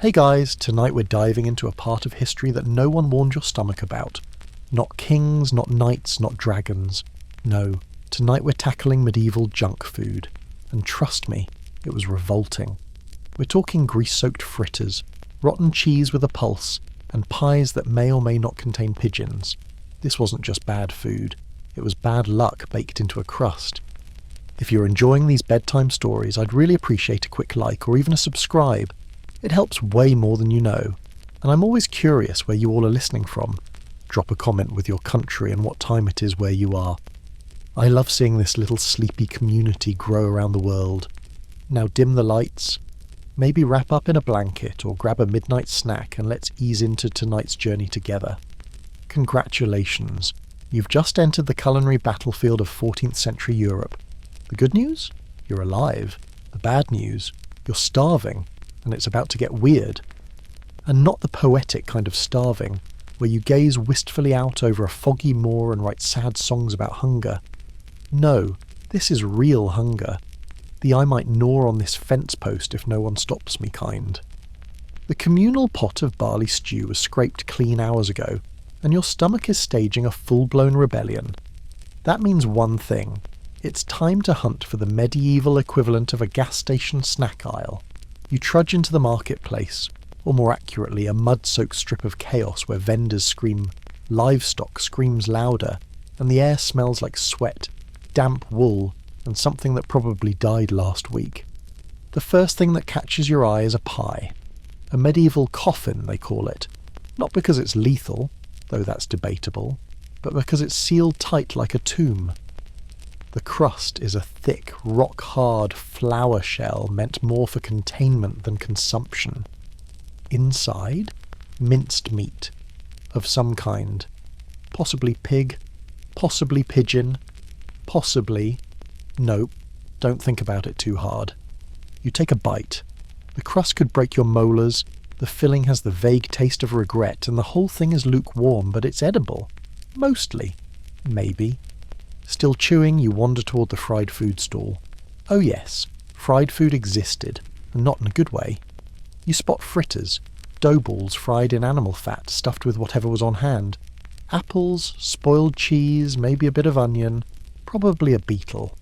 Hey guys, tonight we're diving into a part of history that no one warned your stomach about. Not kings, not knights, not dragons. No, tonight we're tackling medieval junk food. And trust me, it was revolting. We're talking grease-soaked fritters, rotten cheese with a pulse, and pies that may or may not contain pigeons. This wasn't just bad food, it was bad luck baked into a crust. If you're enjoying these bedtime stories, I'd really appreciate a quick like or even a subscribe. It helps way more than you know, and I'm always curious where you all are listening from. Drop a comment with your country and what time it is where you are. I love seeing this little sleepy community grow around the world. Now dim the lights, maybe wrap up in a blanket or grab a midnight snack and let's ease into tonight's journey together. Congratulations, you've just entered the culinary battlefield of 14th century Europe. The good news? You're alive. The bad news? You're starving. And it's about to get weird. And not the poetic kind of starving, where you gaze wistfully out over a foggy moor and write sad songs about hunger. No, this is real hunger. The I might gnaw on this fence post if no one stops me kind. The communal pot of barley stew was scraped clean hours ago, and your stomach is staging a full-blown rebellion. That means one thing. It's time to hunt for the medieval equivalent of a gas station snack aisle. You trudge into the marketplace, or more accurately, a mud-soaked strip of chaos where vendors scream, livestock screams louder, and the air smells like sweat, damp wool, and something that probably died last week. The first thing that catches your eye is a pie. A medieval coffin, they call it. Not because it's lethal, though that's debatable, but because it's sealed tight like a tomb. The crust is a thick, rock-hard flour shell meant more for containment than consumption. Inside, minced meat, of some kind. Possibly pig, possibly pigeon, possibly... Nope, don't think about it too hard. You take a bite. The crust could break your molars, the filling has the vague taste of regret, and the whole thing is lukewarm, but it's edible. Mostly. Maybe. Still chewing, you wander toward the fried food stall. Oh yes, fried food existed, and not in a good way. You spot fritters, dough balls fried in animal fat, stuffed with whatever was on hand. Apples, spoiled cheese, maybe a bit of onion, probably a beetle.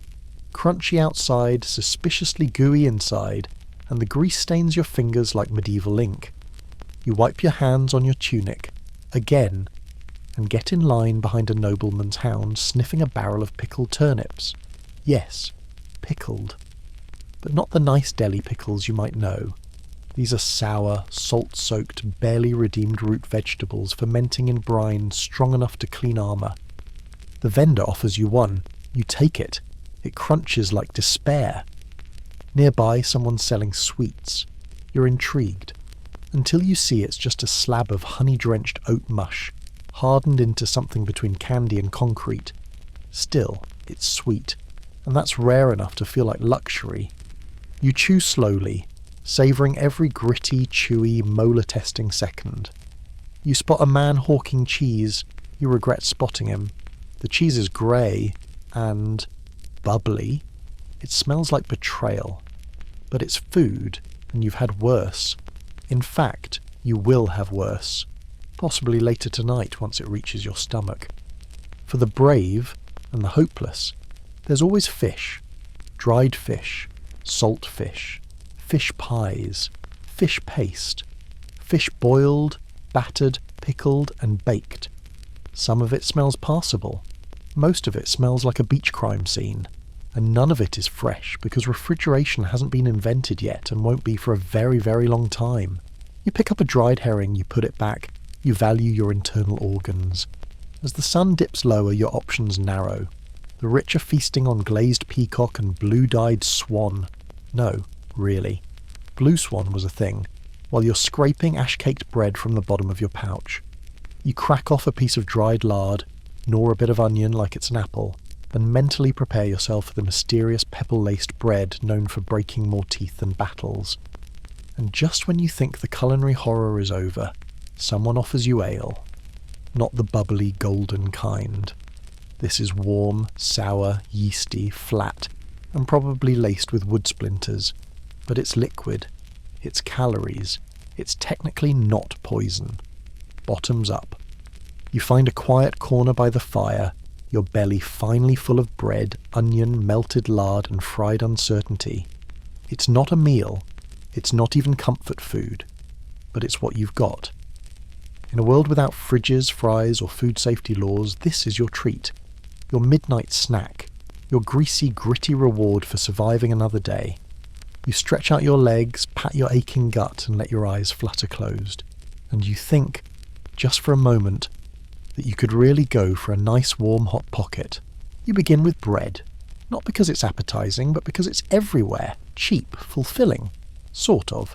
Crunchy outside, suspiciously gooey inside, and the grease stains your fingers like medieval ink. You wipe your hands on your tunic, again, and get in line behind a nobleman's hound sniffing a barrel of pickled turnips. Yes, pickled. But not the nice deli pickles you might know. These are sour, salt-soaked, barely redeemed root vegetables fermenting in brine strong enough to clean armour. The vendor offers you one. You take it. It crunches like despair. Nearby, someone's selling sweets. You're intrigued. Until you see it's just a slab of honey-drenched oat mush, hardened into something between candy and concrete. Still, it's sweet, and that's rare enough to feel like luxury. You chew slowly, savouring every gritty, chewy, molar-testing second. You spot a man hawking cheese. You regret spotting him. The cheese is grey and bubbly. It smells like betrayal. But it's food, and you've had worse. In fact, you will have worse. Possibly later tonight once it reaches your stomach. For the brave and the hopeless, there's always fish. Dried fish, salt fish, fish pies, fish paste, fish boiled, battered, pickled and baked. Some of it smells passable. Most of it smells like a beach crime scene. And none of it is fresh because refrigeration hasn't been invented yet and won't be for a very, very long time. You pick up a dried herring, you put it back. You value your internal organs. As the sun dips lower, your options narrow. The rich are feasting on glazed peacock and blue-dyed swan. No, really. Blue swan was a thing, while you're scraping ash-caked bread from the bottom of your pouch. You crack off a piece of dried lard, gnaw a bit of onion like it's an apple, and mentally prepare yourself for the mysterious pepper-laced bread known for breaking more teeth than battles. And just when you think the culinary horror is over, someone offers you ale. Not the bubbly, golden kind. This is warm, sour, yeasty, flat, and probably laced with wood splinters. But it's liquid. It's calories. it's technically not poison. Bottoms up. You find a quiet corner by the fire, your belly finely full of bread, onion, melted lard, and fried uncertainty. It's not a meal, it's not even comfort food, but it's what you've got. In a world without fridges, fries, or food safety laws, this is your treat. Your midnight snack. Your greasy, gritty reward for surviving another day. You stretch out your legs, pat your aching gut, and let your eyes flutter closed. And you think, just for a moment, that you could really go for a nice warm hot pocket. You begin with bread. Not because it's appetizing, but because it's everywhere. Cheap, fulfilling. Sort of.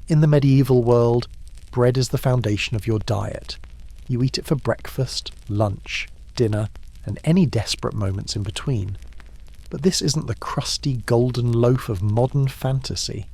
In the medieval world, bread is the foundation of your diet. You eat it for breakfast, lunch, dinner, and any desperate moments in between. But this isn't the crusty golden loaf of modern fantasy.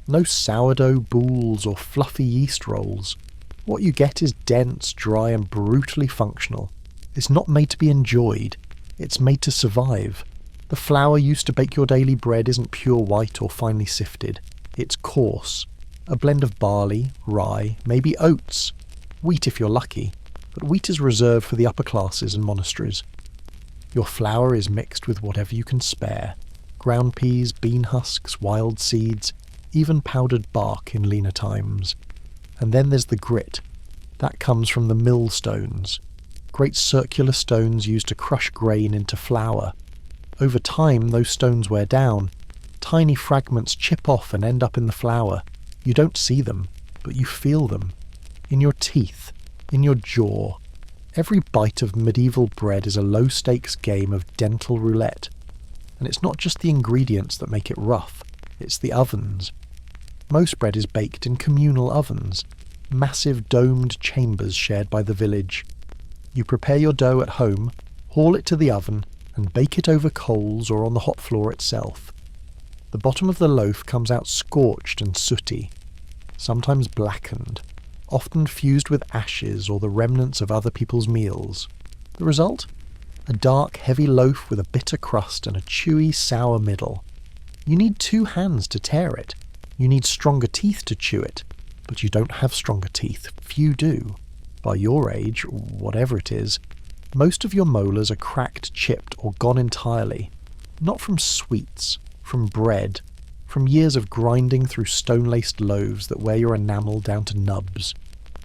No sourdough boules or fluffy yeast rolls. What you get is dense, dry, and brutally functional. It's not made to be enjoyed. It's made to survive. The flour used to bake your daily bread isn't pure white or finely sifted. It's coarse. A blend of barley, rye, maybe oats. Wheat if you're lucky, but wheat is reserved for the upper classes and monasteries. Your flour is mixed with whatever you can spare. Ground peas, bean husks, wild seeds, even powdered bark in leaner times. And then there's the grit. That comes from the millstones. Great circular stones used to crush grain into flour. Over time, those stones wear down. Tiny fragments chip off and end up in the flour. You don't see them, but you feel them. In your teeth, in your jaw. Every bite of medieval bread is a low-stakes game of dental roulette. And it's not just the ingredients that make it rough, it's the ovens. Most bread is baked in communal ovens, massive domed chambers shared by the village. You prepare your dough at home, haul it to the oven, and bake it over coals or on the hot floor itself. The bottom of the loaf comes out scorched and sooty, sometimes blackened, often fused with ashes or the remnants of other people's meals. The result? A dark, heavy loaf with a bitter crust and a chewy, sour middle. You need 2 hands to tear it. You need stronger teeth to chew it. But you don't have stronger teeth. Few do. By your age, whatever it is, most of your molars are cracked, chipped, or gone entirely. Not from sweets, from bread, from years of grinding through stone-laced loaves that wear your enamel down to nubs.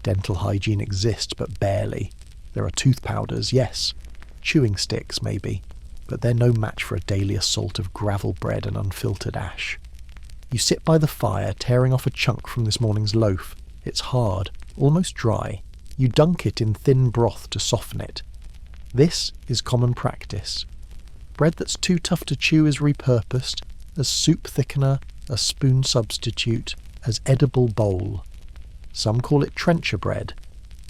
Dental hygiene exists, but barely. There are tooth powders, yes. Chewing sticks, maybe. But they're no match for a daily assault of gravel bread and unfiltered ash. You sit by the fire, tearing off a chunk from this morning's loaf. It's hard, almost dry. You dunk it in thin broth to soften it. This is common practice. Bread that's too tough to chew is repurposed as soup thickener, a spoon substitute, as edible bowl. Some call it trencher bread,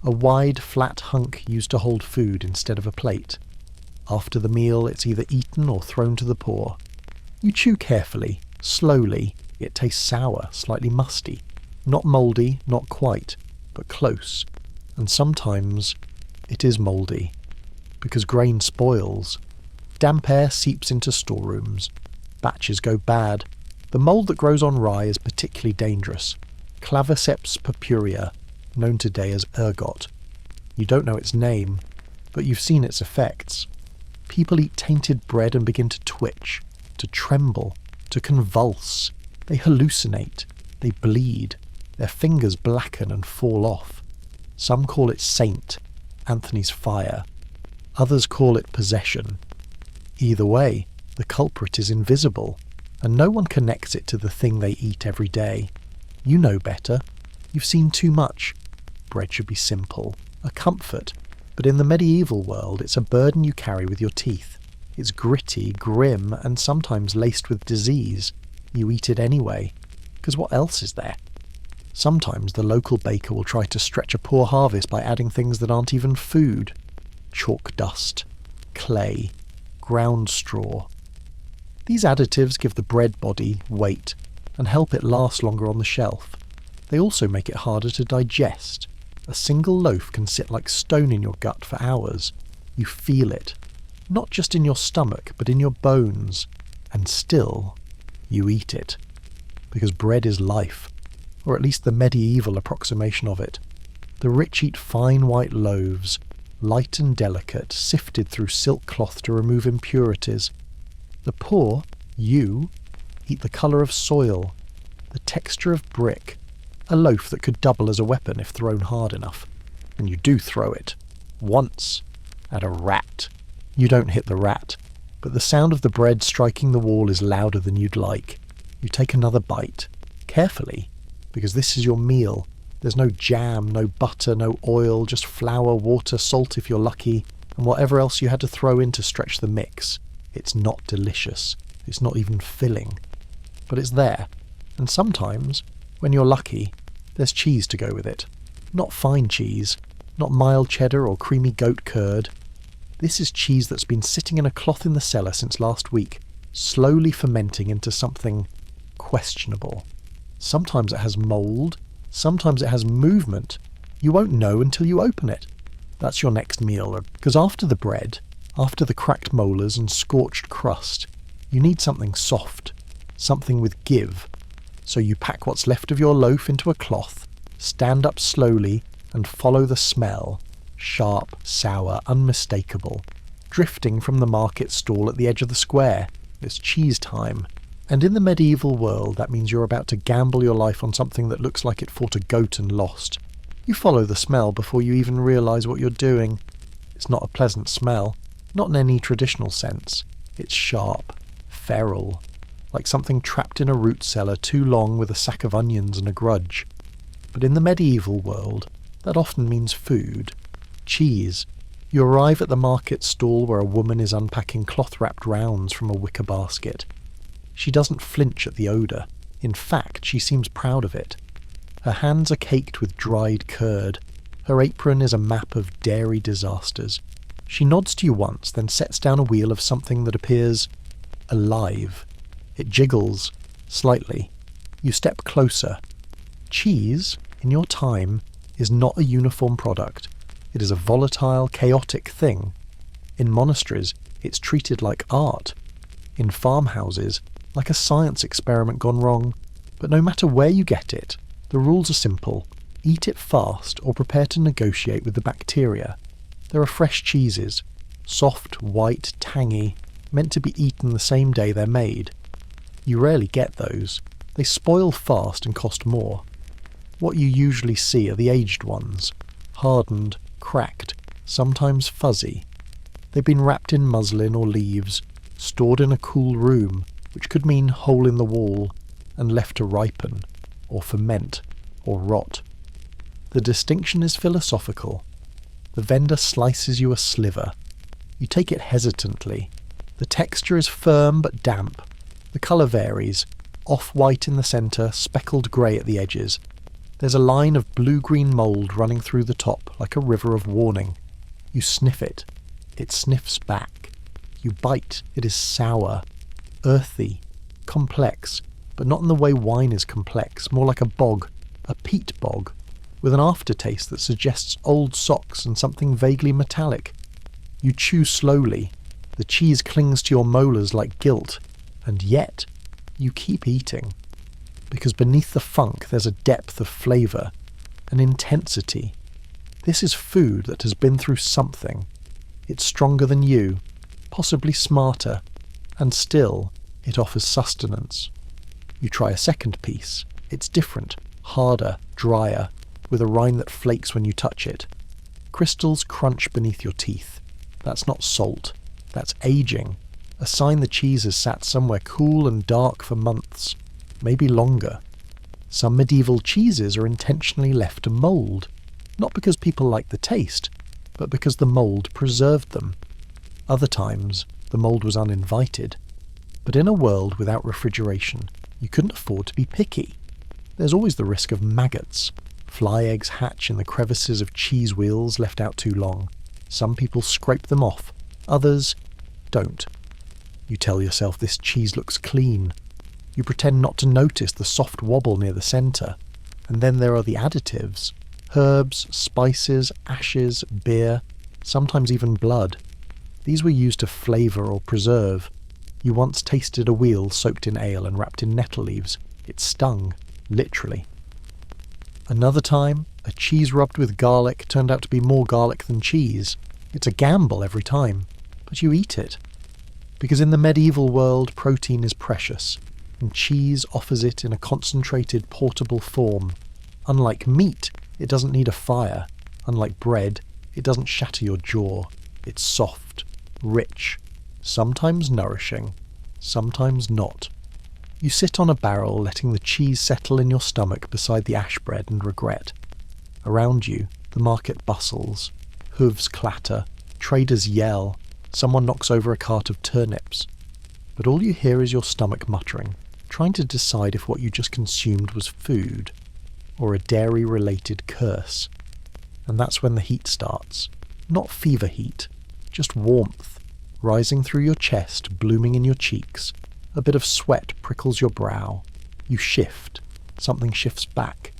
a wide, flat hunk used to hold food instead of a plate. After the meal, it's either eaten or thrown to the poor. You chew carefully, slowly. It tastes sour, slightly musty. Not mouldy, not quite, but close. And sometimes it is mouldy, because grain spoils. Damp air seeps into storerooms. Batches go bad. The mould that grows on rye is particularly dangerous. Claviceps purpurea, known today as ergot. You don't know its name, but you've seen its effects. People eat tainted bread and begin to twitch, to tremble, to convulse. They hallucinate. They bleed. Their fingers blacken and fall off. Some call it saint, Anthony's fire. Others call it possession. Either way, the culprit is invisible, and no one connects it to the thing they eat every day. You know better. You've seen too much. Bread should be simple, a comfort, but in the medieval world it's a burden you carry with your teeth. It's gritty, grim, and sometimes laced with disease. You eat it anyway, because what else is there? Sometimes the local baker will try to stretch a poor harvest by adding things that aren't even food. Chalk dust, clay, ground straw. These additives give the bread body weight and help it last longer on the shelf. They also make it harder to digest. A single loaf can sit like stone in your gut for hours. You feel it, not just in your stomach, but in your bones. And still, you eat it. Because bread is life. or at least the medieval approximation of it. The rich eat fine white loaves, light and delicate, sifted through silk cloth to remove impurities. The poor, you, eat the colour of soil, the texture of brick, a loaf that could double as a weapon if thrown hard enough. And you do throw it. Once. At a rat. You don't hit the rat, but the sound of the bread striking the wall is louder than you'd like. You take another bite. Carefully, because this is your meal. There's no jam, no butter, no oil, just flour, water, salt if you're lucky, and whatever else you had to throw in to stretch the mix. It's not delicious. It's not even filling. But it's there. And sometimes, when you're lucky, there's cheese to go with it. Not fine cheese, not mild cheddar or creamy goat curd. This is cheese that's been sitting in a cloth in the cellar since last week, slowly fermenting into something questionable. Sometimes it has mould, sometimes it has movement. You won't know until you open it. That's your next meal, because after the bread, after the cracked molars and scorched crust, you need something soft, something with give. So you pack what's left of your loaf into a cloth, stand up slowly, and follow the smell, sharp, sour, unmistakable, drifting from the market stall at the edge of the square. It's cheese time. And in the medieval world, that means you're about to gamble your life on something that looks like it fought a goat and lost. You follow the smell before you even realise what you're doing. It's not a pleasant smell, not in any traditional sense. It's sharp, feral, like something trapped in a root cellar too long with a sack of onions and a grudge. But in the medieval world, that often means food. Cheese. You arrive at the market stall where a woman is unpacking cloth-wrapped rounds from a wicker basket. She doesn't flinch at the odour. In fact, she seems proud of it. Her hands are caked with dried curd. Her apron is a map of dairy disasters. She nods to you once, then sets down a wheel of something that appears alive. It jiggles, slightly. You step closer. Cheese, in your time, is not a uniform product. It is a volatile, chaotic thing. In monasteries, it's treated like art. In farmhouses, like a science experiment gone wrong. But no matter where you get it, the rules are simple. Eat it fast or prepare to negotiate with the bacteria. There are fresh cheeses, soft, white, tangy, meant to be eaten the same day they're made. You rarely get those. They spoil fast and cost more. What you usually see are the aged ones, hardened, cracked, sometimes fuzzy. They've been wrapped in muslin or leaves, stored in a cool room, which could mean hole in the wall, and left to ripen, or ferment, or rot. The distinction is philosophical. The vendor slices you a sliver. You take it hesitantly. The texture is firm but damp. The colour varies, off-white in the centre, speckled grey at the edges. There's a line of blue-green mould running through the top like a river of warning. You sniff it. It sniffs back. You bite. It is sour, earthy, complex, but not in the way wine is complex, more like a bog, a peat bog, with an aftertaste that suggests old socks and something vaguely metallic. You chew slowly. The cheese clings to your molars like guilt, and yet you keep eating. Because beneath the funk there's a depth of flavour, an intensity. This is food that has been through something. It's stronger than you, possibly smarter, and still it offers sustenance. You try a second piece. It's different, harder, drier, with a rind that flakes when you touch it. Crystals crunch beneath your teeth. That's not salt. That's aging, a sign the cheese has sat somewhere cool and dark for months, maybe longer. Some medieval cheeses are intentionally left to mould, not because people like the taste, but because the mould preserved them. Other times, the mould was uninvited. But in a world without refrigeration, you couldn't afford to be picky. There's always the risk of maggots. Fly eggs hatch in the crevices of cheese wheels left out too long. Some people scrape them off, others don't. You tell yourself this cheese looks clean. You pretend not to notice the soft wobble near the centre. And then there are the additives. Herbs, spices, ashes, beer, sometimes even blood. These were used to flavour or preserve. You once tasted a wheel soaked in ale and wrapped in nettle leaves. It stung, literally. Another time, a cheese rubbed with garlic turned out to be more garlic than cheese. It's a gamble every time, but you eat it. Because in the medieval world, protein is precious, and cheese offers it in a concentrated, portable form. Unlike meat, it doesn't need a fire. Unlike bread, it doesn't shatter your jaw. It's soft, rich, sometimes nourishing, sometimes not. You sit on a barrel, letting the cheese settle in your stomach beside the ash bread and regret. Around you, the market bustles. Hooves clatter, traders yell, someone knocks over a cart of turnips. But all you hear is your stomach muttering, trying to decide if what you just consumed was food, or a dairy-related curse. And that's when the heat starts. Not fever heat, just warmth, rising through your chest, blooming in your cheeks. A bit of sweat prickles your brow. You shift. Something shifts back.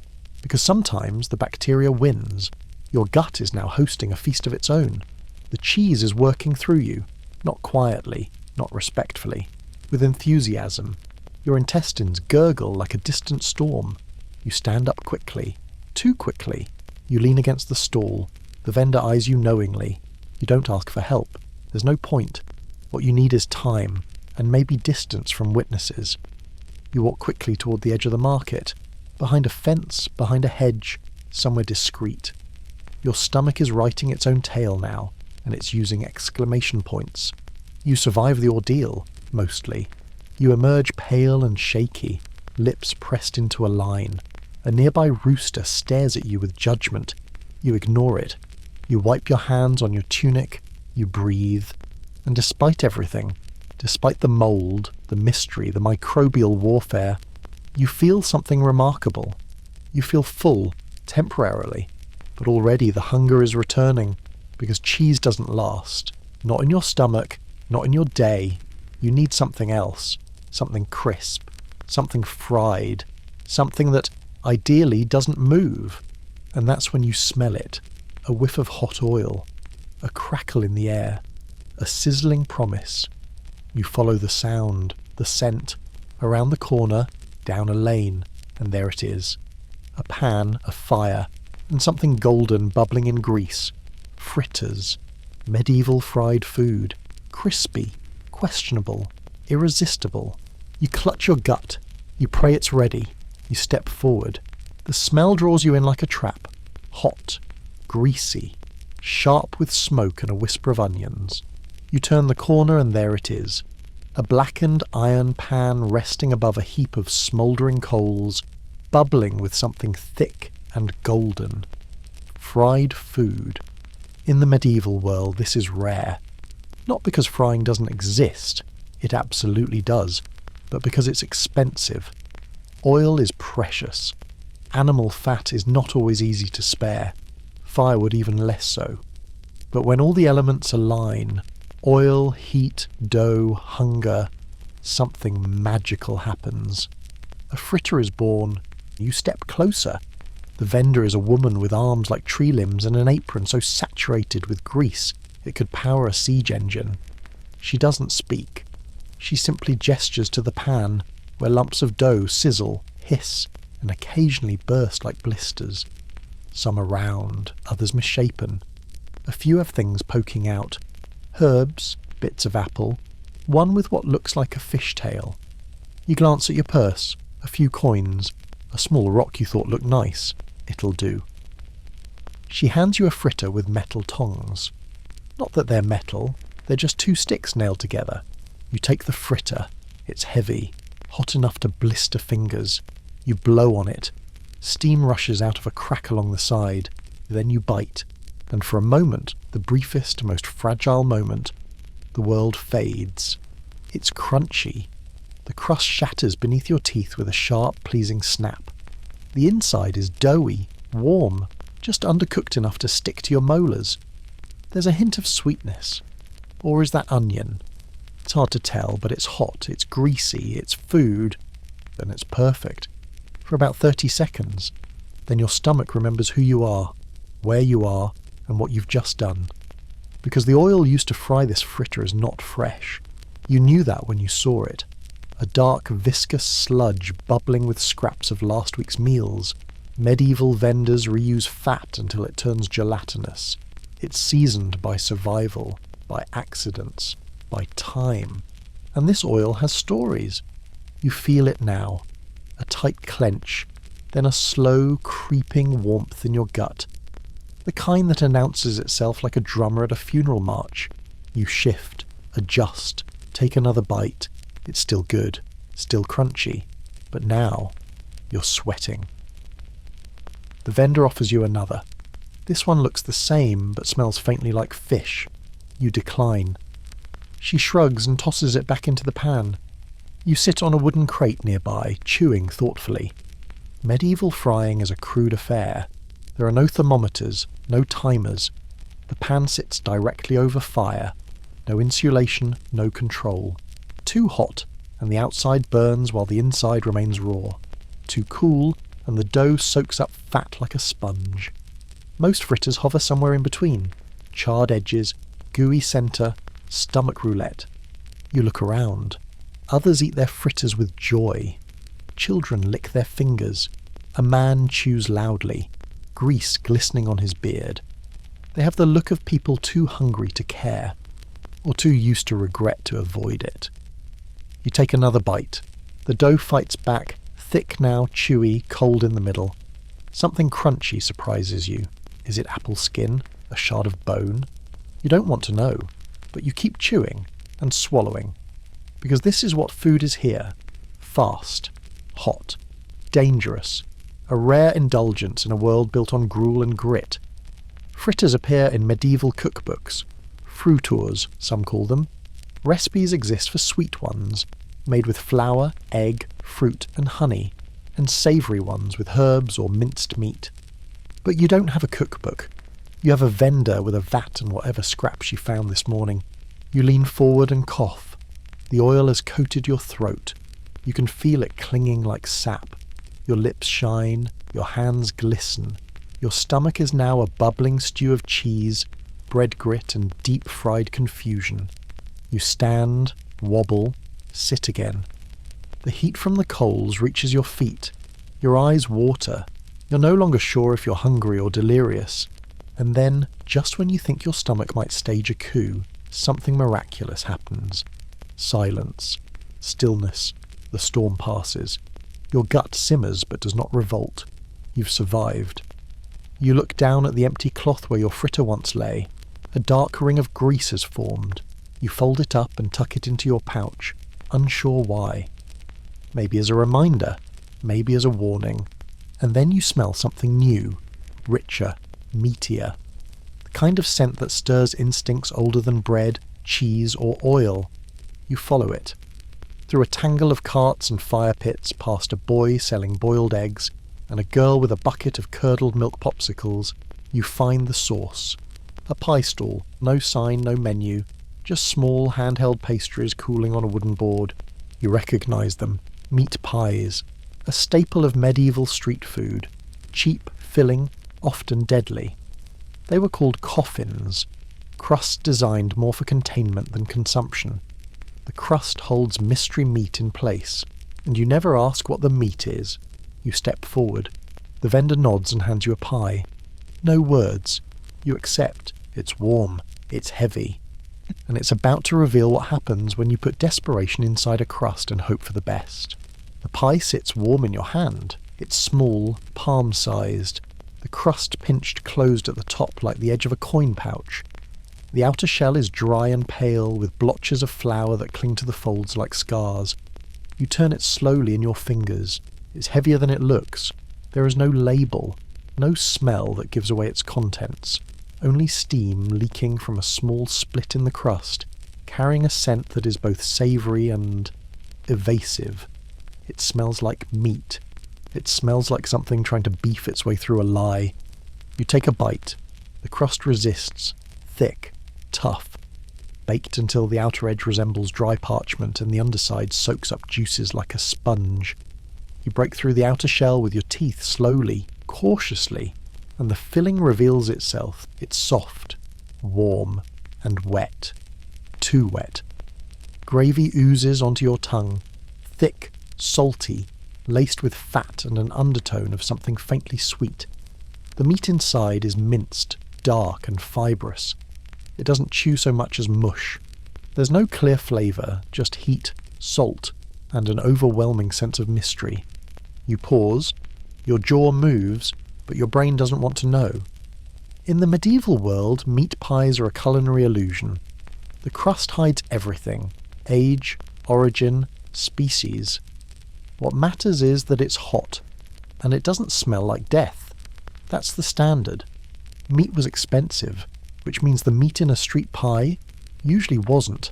Because sometimes the bacteria wins. Your gut is now hosting a feast of its own. The cheese is working through you, not quietly, not respectfully, with enthusiasm. Your intestines gurgle like a distant storm. You stand up quickly, too quickly. You lean against the stall. The vendor eyes you knowingly. You don't ask for help. There's no point. What you need is time, and maybe distance from witnesses. You walk quickly toward the edge of the market, behind a fence, behind a hedge, somewhere discreet. Your stomach is writing its own tale now, and it's using exclamation points. You survive the ordeal, mostly. You emerge pale and shaky, lips pressed into a line. A nearby rooster stares at you with judgment. You ignore it. You wipe your hands on your tunic. You breathe. And despite everything, despite the mould, the mystery, the microbial warfare, you feel something remarkable. You feel full, temporarily, but already the hunger is returning, because cheese doesn't last. Not in your stomach, not in your day. You need something else, something crisp, something fried, something that ideally doesn't move. And that's when you smell it, a whiff of hot oil, a crackle in the air, a sizzling promise. You follow the sound, the scent, around the corner, down a lane, and there it is. A pan, a fire, and something golden bubbling in grease. Fritters. Medieval fried food. Crispy. Questionable. Irresistible. You clutch your gut. You pray it's ready. You step forward. The smell draws you in like a trap. Hot. Greasy. Sharp with smoke and a whisper of onions. You turn the corner and there it is. A blackened iron pan resting above a heap of smouldering coals, bubbling with something thick and golden. Fried food. In the medieval world, this is rare. Not because frying doesn't exist, it absolutely does, but because it's expensive. Oil is precious. Animal fat is not always easy to spare. Firewood even less so. But when all the elements align, oil, heat, dough, hunger, something magical happens. A fritter is born. You step closer. The vendor is a woman with arms like tree limbs and an apron so saturated with grease it could power a siege engine. She doesn't speak. She simply gestures to the pan, where lumps of dough sizzle, hiss, and occasionally burst like blisters. Some are round, others misshapen. A few have things poking out. Herbs, bits of apple, one with what looks like a fishtail. You glance at your purse, a few coins, a small rock you thought looked nice. It'll do. She hands you a fritter with metal tongs. Not that they're metal, they're just two sticks nailed together. You take the fritter. It's heavy, hot enough to blister fingers. You blow on it. Steam rushes out of a crack along the side. Then you bite. And for a moment, the briefest, most fragile moment, the world fades. It's crunchy. The crust shatters beneath your teeth with a sharp, pleasing snap. The inside is doughy, warm, just undercooked enough to stick to your molars. There's a hint of sweetness. Or is that onion? It's hard to tell, but it's hot, it's greasy, it's food, and it's perfect. For about 30 seconds. Then your stomach remembers who you are, where you are, and what you've just done. Because the oil used to fry this fritter is not fresh. You knew that when you saw it. A dark, viscous sludge bubbling with scraps of last week's meals. Medieval vendors reuse fat until it turns gelatinous. It's seasoned by survival, by accidents, by time. And this oil has stories. You feel it now. A tight clench, then a slow, creeping warmth in your gut. The kind that announces itself like a drummer at a funeral march. You shift, adjust, take another bite. It's still good, still crunchy. But now, you're sweating. The vendor offers you another. This one looks the same, but smells faintly like fish. You decline. She shrugs and tosses it back into the pan. You sit on a wooden crate nearby, chewing thoughtfully. Medieval frying is a crude affair. There are no thermometers, no timers. The pan sits directly over fire. No insulation, no control. Too hot, and the outside burns while the inside remains raw. Too cool, and the dough soaks up fat like a sponge. Most fritters hover somewhere in between. Charred edges, gooey centre, stomach roulette. You look around. Others eat their fritters with joy. Children lick their fingers. A man chews loudly, grease glistening on his beard. They have the look of people too hungry to care, or too used to regret to avoid it. You take another bite. The dough fights back, thick now, chewy, cold in the middle. Something crunchy surprises you. Is it apple skin? A shard of bone? You don't want to know, but you keep chewing and swallowing. Because this is what food is here. Fast, hot, dangerous, a rare indulgence in a world built on gruel and grit. Fritters appear in medieval cookbooks. Fruiteurs, some call them. Recipes exist for sweet ones, made with flour, egg, fruit and honey, and savoury ones with herbs or minced meat. But you don't have a cookbook. You have a vendor with a vat and whatever scraps you found this morning. You lean forward and cough. The oil has coated your throat. You can feel it clinging like sap. Your lips shine, your hands glisten. Your stomach is now a bubbling stew of cheese, bread grit and deep-fried confusion. You stand, wobble, sit again. The heat from the coals reaches your feet. Your eyes water. You're no longer sure if you're hungry or delirious. And then, just when you think your stomach might stage a coup, something miraculous happens. Silence. Stillness. The storm passes. Your gut simmers but does not revolt. You've survived. You look down at the empty cloth where your fritter once lay. A dark ring of grease has formed. You fold it up and tuck it into your pouch, unsure why. Maybe as a reminder, maybe as a warning. And then you smell something new, richer, meatier. The kind of scent that stirs instincts older than bread, cheese or oil. You follow it. Through a tangle of carts and fire pits, past a boy selling boiled eggs and a girl with a bucket of curdled milk popsicles, you find the source. A pie stall, no sign, no menu, just small handheld pastries cooling on a wooden board. You recognise them. Meat pies. A staple of medieval street food. Cheap, filling, often deadly. They were called coffins. Crusts designed more for containment than consumption. The crust holds mystery meat in place, and you never ask what the meat is. You step forward. The vendor nods and hands you a pie. No words. You accept. It's warm. It's heavy. And it's about to reveal what happens when you put desperation inside a crust and hope for the best. The pie sits warm in your hand. It's small, palm-sized. The crust pinched closed at the top like the edge of a coin pouch. The outer shell is dry and pale, with blotches of flour that cling to the folds like scars. You turn it slowly in your fingers. It's heavier than it looks. There is no label, no smell that gives away its contents. Only steam leaking from a small split in the crust, carrying a scent that is both savoury and evasive. It smells like meat. It smells like something trying to beef its way through a lie. You take a bite. The crust resists, thick, tough, baked until the outer edge resembles dry parchment and the underside soaks up juices like a sponge. You break through the outer shell with your teeth slowly, cautiously, and the filling reveals itself. It's soft, warm, and wet. Too wet. Gravy oozes onto your tongue, thick, salty, laced with fat and an undertone of something faintly sweet. The meat inside is minced, dark and fibrous. It doesn't chew so much as mush. There's no clear flavour, just heat, salt, and an overwhelming sense of mystery. You pause, your jaw moves, but your brain doesn't want to know. In the medieval world, meat pies are a culinary illusion. The crust hides everything: age, origin, species. What matters is that it's hot, and it doesn't smell like death. That's the standard. Meat was expensive, which means the meat in a street pie usually wasn't.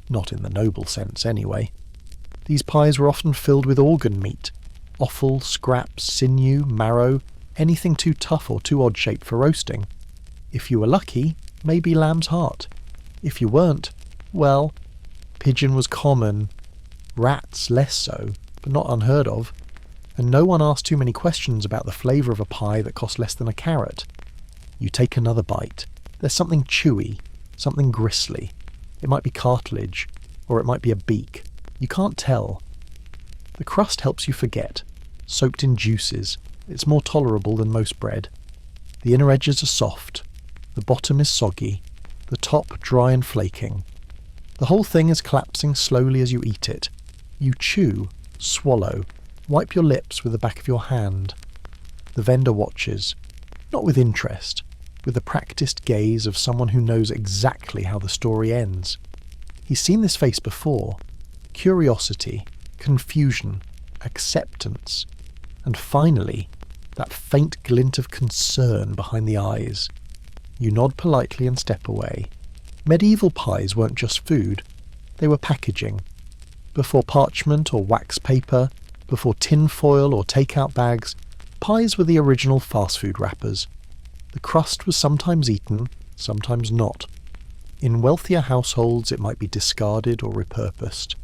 Not in the noble sense, anyway. These pies were often filled with organ meat: offal, scraps, sinew, marrow, anything too tough or too odd-shaped for roasting. If you were lucky, maybe lamb's heart. If you weren't, well, pigeon was common, rats less so, but not unheard of, and no one asked too many questions about the flavour of a pie that cost less than a carrot. You take another bite. There's something chewy, something gristly. It might be cartilage, or it might be a beak. You can't tell. The crust helps you forget. Soaked in juices, it's more tolerable than most bread. The inner edges are soft. The bottom is soggy. The top dry and flaking. The whole thing is collapsing slowly as you eat it. You chew, swallow, wipe your lips with the back of your hand. The vendor watches, not with interest, with the practiced gaze of someone who knows exactly how the story ends. He's seen this face before. Curiosity, confusion, acceptance, and finally, that faint glint of concern behind the eyes. You nod politely and step away. Medieval pies weren't just food, they were packaging. Before parchment or wax paper, before tin foil or take-out bags, pies were the original fast food wrappers. The crust was sometimes eaten, sometimes not. In wealthier households it might be discarded or repurposed.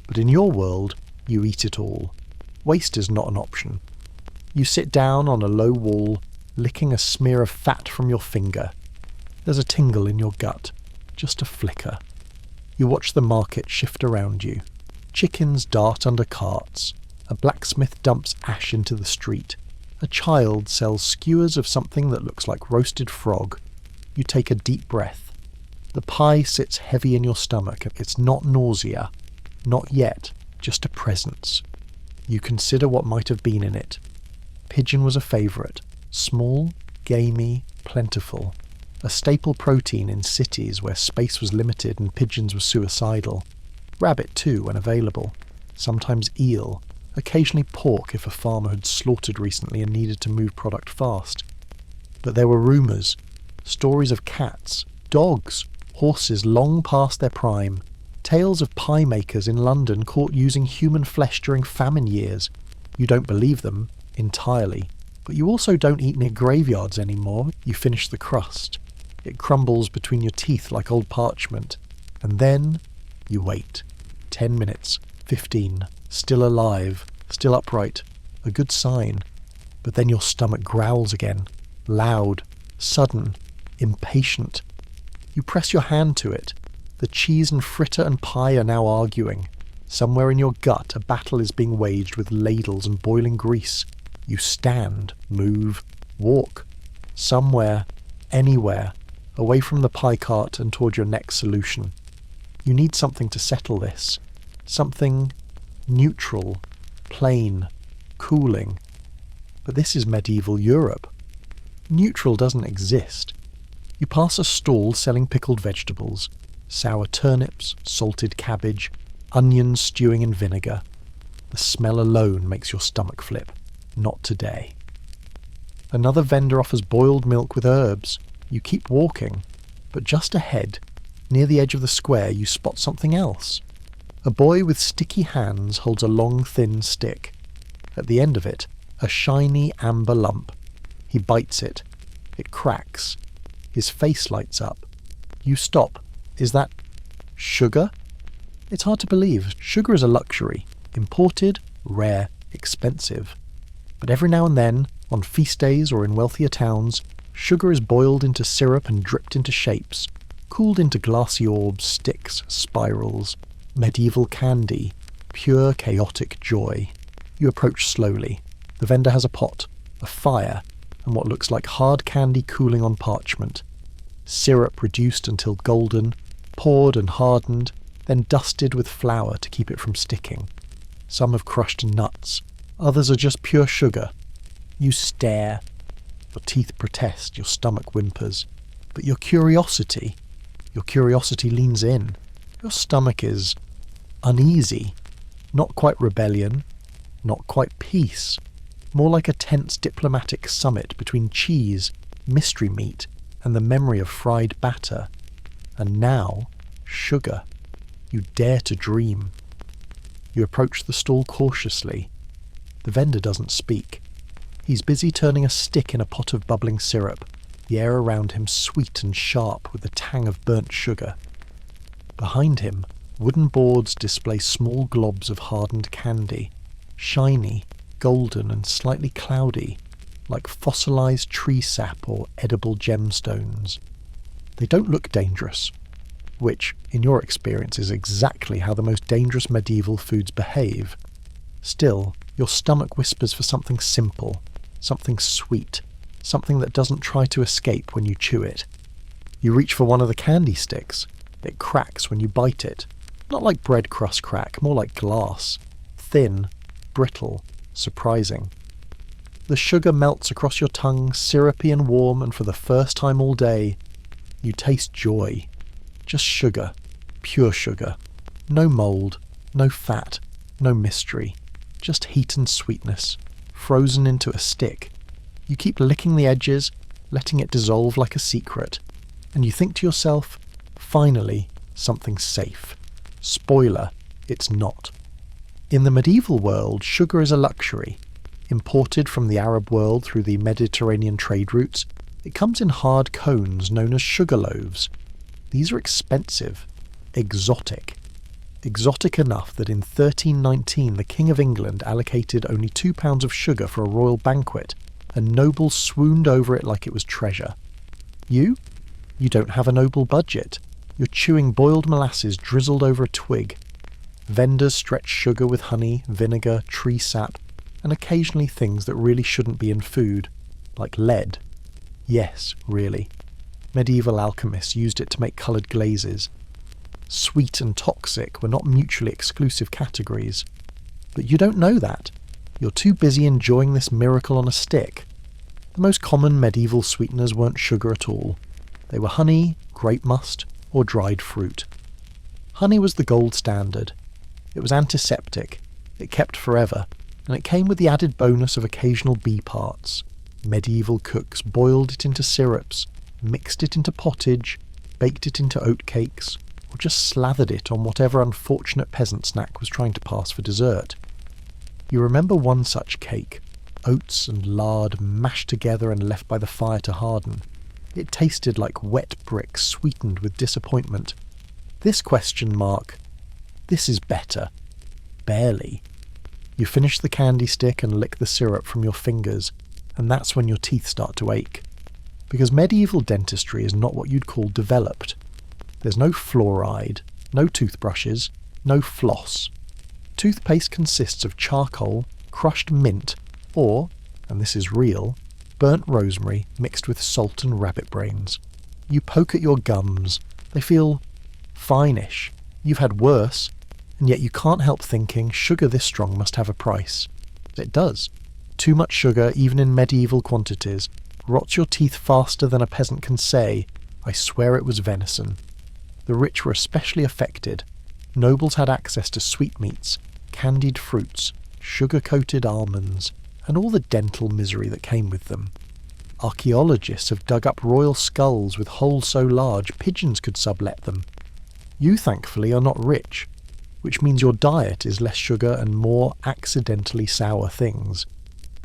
But in your world, you eat it all. Waste is not an option. You sit down on a low wall, licking a smear of fat from your finger. There's a tingle in your gut, just a flicker. You watch the market shift around you. Chickens dart under carts. A blacksmith dumps ash into the street. A child sells skewers of something that looks like roasted frog. You take a deep breath. The pie sits heavy in your stomach. It's not nausea. Not yet, just a presence. You consider what might have been in it. Pigeon was a favourite. Small, gamey, plentiful. A staple protein in cities where space was limited and pigeons were suicidal. Rabbit too, when available. Sometimes eel. Occasionally pork if a farmer had slaughtered recently and needed to move product fast. But there were rumours. Stories of cats, dogs, horses long past their prime. Tales of pie makers in London caught using human flesh during famine years. You don't believe them, entirely. But you also don't eat near graveyards anymore. You finish the crust. It crumbles between your teeth like old parchment. And then you wait. 10 minutes, 15, still alive, still upright. A good sign. But then your stomach growls again. Loud, sudden, impatient. You press your hand to it. The cheese and fritter and pie are now arguing. Somewhere in your gut a battle is being waged with ladles and boiling grease. You stand, move, walk. Somewhere, anywhere, away from the pie cart and toward your next solution. You need something to settle this. Something neutral, plain, cooling. But this is medieval Europe. Neutral doesn't exist. You pass a stall selling pickled vegetables. Sour turnips, salted cabbage, onions stewing in vinegar. The smell alone makes your stomach flip. Not today. Another vendor offers boiled milk with herbs. You keep walking, but just ahead, near the edge of the square, you spot something else. A boy with sticky hands holds a long, thin stick. At the end of it, a shiny amber lump. He bites it. It cracks. His face lights up. You stop. Is that sugar? It's hard to believe. Sugar is a luxury. Imported, rare, expensive. But every now and then, on feast days or in wealthier towns, sugar is boiled into syrup and dripped into shapes, cooled into glassy orbs, sticks, spirals, medieval candy, pure chaotic joy. You approach slowly. The vendor has a pot, a fire, and what looks like hard candy cooling on parchment. Syrup reduced until golden, poured and hardened, then dusted with flour to keep it from sticking. Some have crushed nuts, others are just pure sugar. You stare. Your teeth protest, your stomach whimpers. But your curiosity leans in. Your stomach is uneasy. Not quite rebellion, not quite peace. More like a tense diplomatic summit between cheese, mystery meat, and the memory of fried batter. And now, sugar. You dare to dream. You approach the stall cautiously. The vendor doesn't speak. He's busy turning a stick in a pot of bubbling syrup, the air around him sweet and sharp with the tang of burnt sugar. Behind him, wooden boards display small globs of hardened candy, shiny, golden and slightly cloudy, like fossilized tree sap or edible gemstones. They don't look dangerous, which, in your experience, is exactly how the most dangerous medieval foods behave. Still, your stomach whispers for something simple, something sweet, something that doesn't try to escape when you chew it. You reach for one of the candy sticks. It cracks when you bite it. Not like bread crust crack, more like glass. Thin, brittle, surprising. The sugar melts across your tongue, syrupy and warm, and for the first time all day, you taste joy. Just sugar. Pure sugar. No mould, no fat, no mystery. Just heat and sweetness, frozen into a stick. You keep licking the edges, letting it dissolve like a secret, and you think to yourself, finally, something safe. Spoiler, it's not. In the medieval world, sugar is a luxury. Imported from the Arab world through the Mediterranean trade routes, it comes in hard cones known as sugar loaves. These are expensive, exotic. Exotic enough that in 1319 the King of England allocated only 2 pounds of sugar for a royal banquet, and nobles swooned over it like it was treasure. You don't have a noble budget. You're chewing boiled molasses drizzled over a twig. Vendors stretch sugar with honey, vinegar, tree sap, and occasionally things that really shouldn't be in food, like lead. Yes, really. Medieval alchemists used it to make coloured glazes. Sweet and toxic were not mutually exclusive categories. But you don't know that. You're too busy enjoying this miracle on a stick. The most common medieval sweeteners weren't sugar at all. They were honey, grape must, or dried fruit. Honey was the gold standard. It was antiseptic, it kept forever, and it came with the added bonus of occasional bee parts. Medieval cooks boiled it into syrups, mixed it into pottage, baked it into oatcakes, or just slathered it on whatever unfortunate peasant snack was trying to pass for dessert. You remember one such cake, oats and lard mashed together and left by the fire to harden. It tasted like wet brick sweetened with disappointment. This ? This is better. Barely. You finish the candy stick and lick the syrup from your fingers, and that's when your teeth start to ache. Because medieval dentistry is not what you'd call developed. There's no fluoride, no toothbrushes, no floss. Toothpaste consists of charcoal, crushed mint, or, and this is real, burnt rosemary mixed with salt and rabbit brains. You poke at your gums. They feel fine-ish. You've had worse, and yet you can't help thinking sugar this strong must have a price. It does. Too much sugar, even in medieval quantities, rots your teeth faster than a peasant can say, "I swear it was venison." The rich were especially affected. Nobles had access to sweetmeats, candied fruits, sugar-coated almonds, and all the dental misery that came with them. Archaeologists have dug up royal skulls with holes so large pigeons could sublet them. You, thankfully, are not rich, which means your diet is less sugar and more accidentally sour things.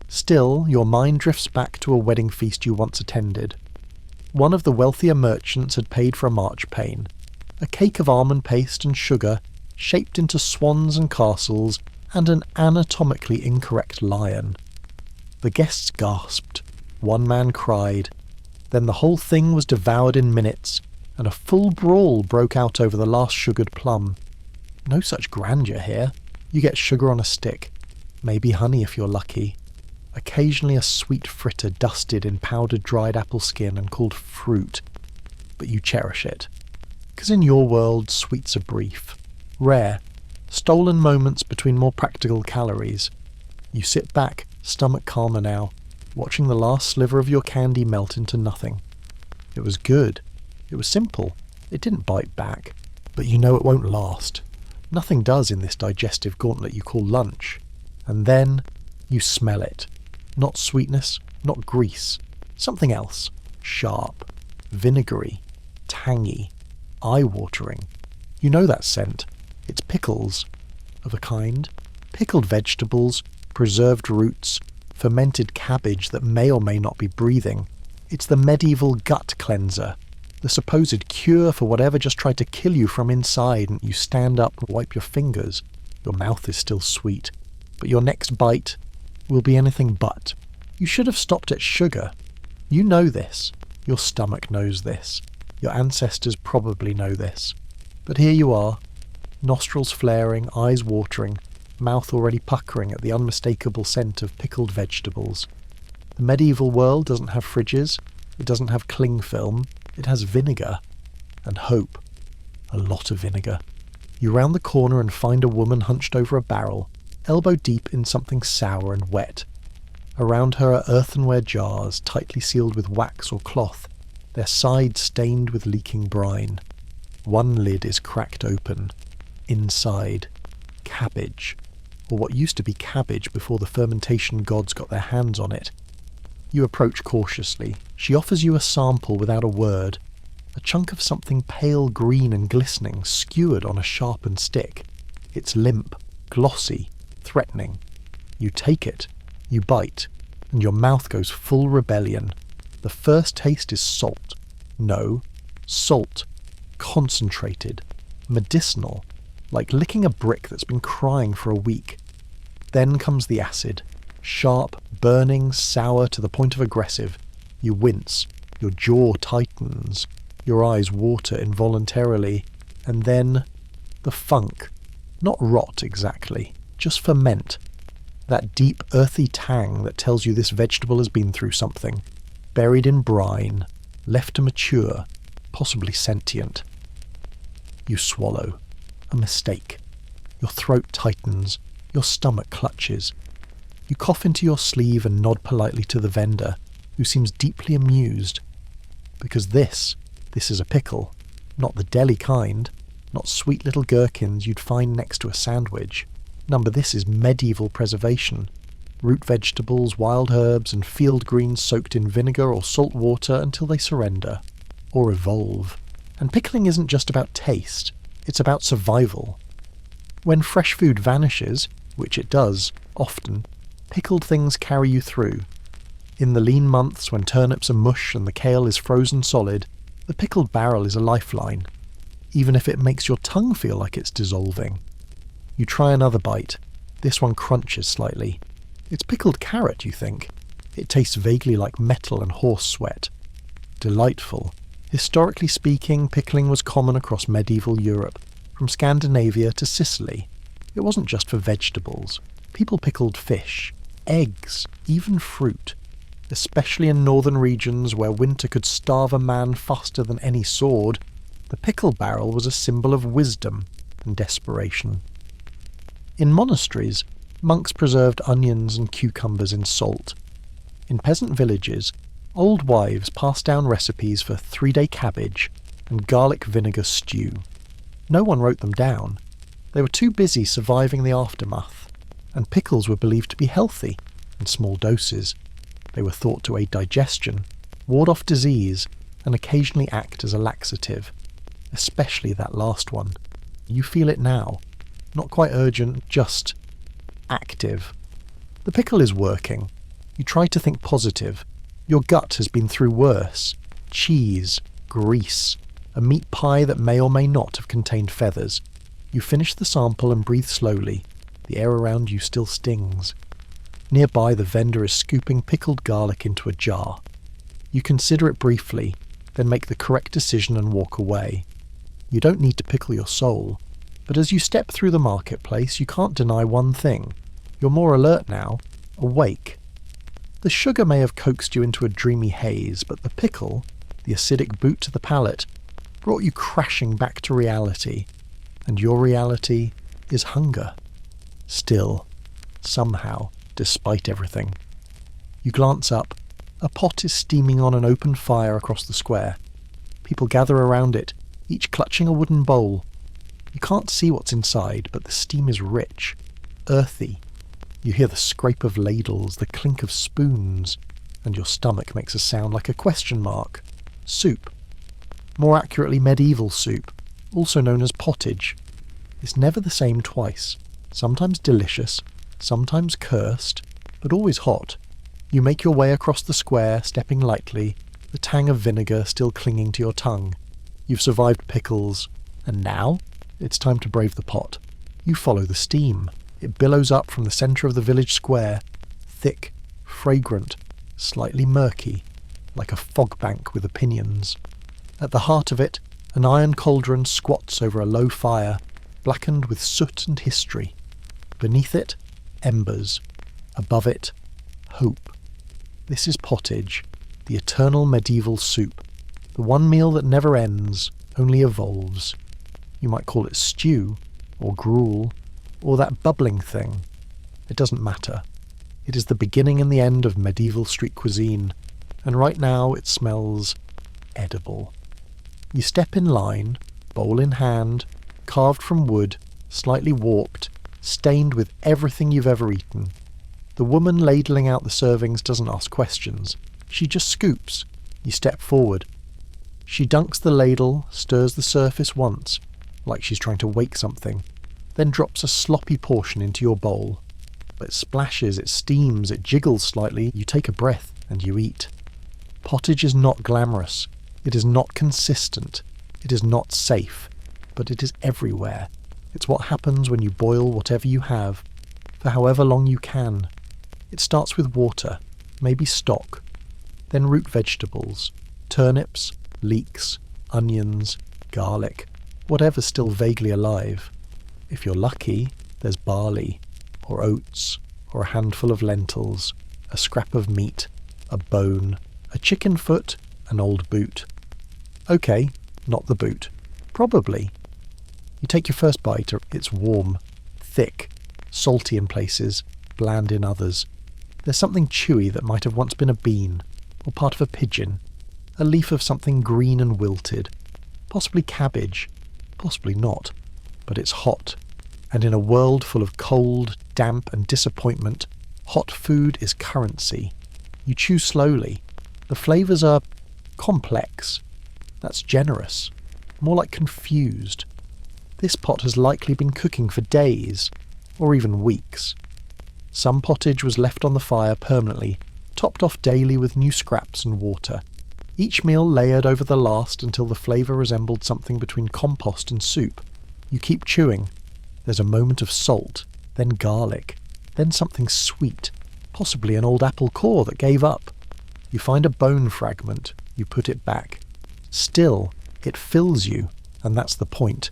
Still, your mind drifts back to a wedding feast you once attended. One of the wealthier merchants had paid for a marchpane, a cake of almond paste and sugar shaped into swans and castles, and an anatomically incorrect lion. The guests gasped. One man cried. Then the whole thing was devoured in minutes, and a full brawl broke out over the last sugared plum. No such grandeur here. You get sugar on a stick. maybe honey if you're lucky. Occasionally a sweet fritter dusted in powdered dried apple skin and called fruit, but you cherish it. 'Cause in your world, sweets are brief, rare, stolen moments between more practical calories. You sit back, stomach calmer now, watching the last sliver of your candy melt into nothing. It was good. It was simple. It didn't bite back. But you know it won't last. Nothing does in this digestive gauntlet you call lunch. And then you smell it. Not sweetness, not grease. Something else. Sharp. Vinegary. Tangy. Eye-watering. You know that scent. It's pickles. Of a kind. Pickled vegetables, preserved roots, fermented cabbage that may or may not be breathing. It's the medieval gut cleanser. The supposed cure for whatever just tried to kill you from inside, and you stand up and wipe your fingers. Your mouth is still sweet, but your next bite will be anything but. You should have stopped at sugar. You know this. Your stomach knows this. Your ancestors probably know this. But here you are, nostrils flaring, eyes watering, mouth already puckering at the unmistakable scent of pickled vegetables. The medieval world doesn't have fridges, it doesn't have cling film, it has vinegar. And hope. A lot of vinegar. You round the corner and find a woman hunched over a barrel, elbow deep in something sour and wet. Around her are earthenware jars, tightly sealed with wax or cloth, their sides stained with leaking brine. One lid is cracked open. Inside, cabbage. Or what used to be cabbage before the fermentation gods got their hands on it. You approach cautiously. She offers you a sample without a word. A chunk of something pale green and glistening, skewered on a sharpened stick. It's limp, glossy, threatening. You take it. You bite. And your mouth goes full rebellion. The first taste is salt. No, salt. Concentrated. Medicinal. Like licking a brick that's been crying for a week. Then comes the acid. Sharp, burning, sour to the point of aggressive. You wince. Your jaw tightens. Your eyes water involuntarily. And then the funk. Not rot exactly, just ferment. That deep, earthy tang that tells you this vegetable has been through something. Buried in brine, left to mature, possibly sentient. You swallow. A mistake. Your throat tightens. Your stomach clutches. You cough into your sleeve and nod politely to the vendor, who seems deeply amused. Because this is a pickle. Not the deli kind. Not sweet little gherkins you'd find next to a sandwich. Number this is medieval preservation. Root vegetables, wild herbs, and field greens soaked in vinegar or salt water until they surrender. Or evolve. And pickling isn't just about taste. It's about survival. When fresh food vanishes, which it does, often, pickled things carry you through. In the lean months when turnips are mush and the kale is frozen solid, the pickled barrel is a lifeline, even if it makes your tongue feel like it's dissolving. You try another bite. This one crunches slightly. It's pickled carrot, you think. It tastes vaguely like metal and horse sweat. Delightful. Historically speaking, pickling was common across medieval Europe, from Scandinavia to Sicily. It wasn't just for vegetables. People pickled fish, eggs, even fruit. Especially in northern regions where winter could starve a man faster than any sword, the pickle barrel was a symbol of wisdom and desperation. In monasteries, monks preserved onions and cucumbers in salt. In peasant villages, old wives passed down recipes for 3-day cabbage and garlic vinegar stew. No one wrote them down. They were too busy surviving the aftermath, and pickles were believed to be healthy in small doses. They were thought to aid digestion, ward off disease, and occasionally act as a laxative, especially that last one. You feel it now. Not quite urgent, just active. The pickle is working. You try to think positive. Your gut has been through worse. Cheese, grease, a meat pie that may or may not have contained feathers. You finish the sample and breathe slowly. The air around you still stings. Nearby, the vendor is scooping pickled garlic into a jar. You consider it briefly, then make the correct decision and walk away. You don't need to pickle your soul, but as you step through the marketplace, you can't deny one thing. You're more alert now, awake. The sugar may have coaxed you into a dreamy haze, but the pickle, the acidic boot to the palate, brought you crashing back to reality. And your reality is hunger. Still, somehow, despite everything. You glance up. A pot is steaming on an open fire across the square. People gather around it, each clutching a wooden bowl. You can't see what's inside, but the steam is rich, earthy. You hear the scrape of ladles, the clink of spoons, and your stomach makes a sound like a question mark. Soup. More accurately, medieval soup, also known as pottage. It's never the same twice. Sometimes delicious, sometimes cursed, but always hot. You make your way across the square, stepping lightly, the tang of vinegar still clinging to your tongue. You've survived pickles, and now it's time to brave the pot. You follow the steam. It billows up from the centre of the village square, thick, fragrant, slightly murky, like a fog bank with opinions. At the heart of it, an iron cauldron squats over a low fire, blackened with soot and history. Beneath it, embers. Above it, hope. This is pottage, the eternal medieval soup, the one meal that never ends, only evolves. You might call it stew, or gruel, or that bubbling thing. It doesn't matter. It is the beginning and the end of medieval street cuisine, and right now it smells edible. You step in line, bowl in hand, carved from wood, slightly warped, stained with everything you've ever eaten. The woman ladling out the servings doesn't ask questions. She just scoops. You step forward. She dunks the ladle, stirs the surface once, like she's trying to wake something, then drops a sloppy portion into your bowl. It splashes, it steams, it jiggles slightly. You take a breath and you eat. Pottage is not glamorous. It is not consistent. It is not safe. But it is everywhere. It's what happens when you boil whatever you have, for however long you can. It starts with water, maybe stock, then root vegetables, turnips, leeks, onions, garlic, whatever's still vaguely alive. If you're lucky, there's barley, or oats, or a handful of lentils, a scrap of meat, a bone, a chicken foot, an old boot. Okay, not the boot. Probably. You take your first bite, it's warm, thick, salty in places, bland in others. There's something chewy that might have once been a bean, or part of a pigeon, a leaf of something green and wilted, possibly cabbage, possibly not, but it's hot, and in a world full of cold, damp and disappointment, hot food is currency. You chew slowly. The flavours are complex. That's generous, more like confused. This pot has likely been cooking for days, or even weeks. Some pottage was left on the fire permanently, topped off daily with new scraps and water. Each meal layered over the last until the flavour resembled something between compost and soup. You keep chewing. There's a moment of salt, then garlic, then something sweet, possibly an old apple core that gave up. You find a bone fragment, you put it back. Still, it fills you, and that's the point.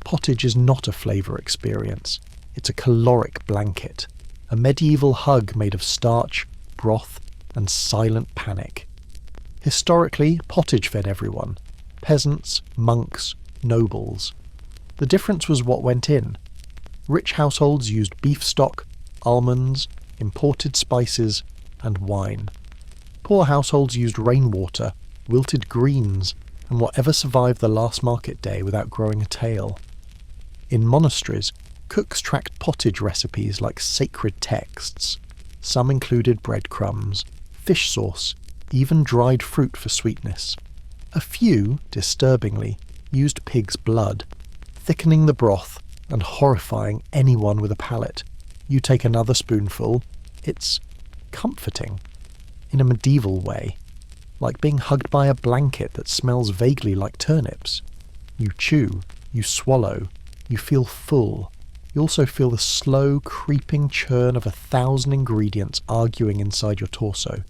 Pottage is not a flavour experience. It's a caloric blanket. A medieval hug made of starch, broth, and silent panic. Historically, pottage fed everyone. Peasants, monks, nobles. The difference was what went in. Rich households used beef stock, almonds, imported spices, and wine. Poor households used rainwater, wilted greens, and whatever survived the last market day without growing a tail. In monasteries, cooks tracked pottage recipes like sacred texts. Some included breadcrumbs, fish sauce, even dried fruit for sweetness. A few, disturbingly, used pig's blood, thickening the broth and horrifying anyone with a palate. You take another spoonful, it's comforting, in a medieval way, like being hugged by a blanket that smells vaguely like turnips. You chew, you swallow, you feel full. You also feel the slow, creeping churn of 1,000 ingredients arguing inside your torso.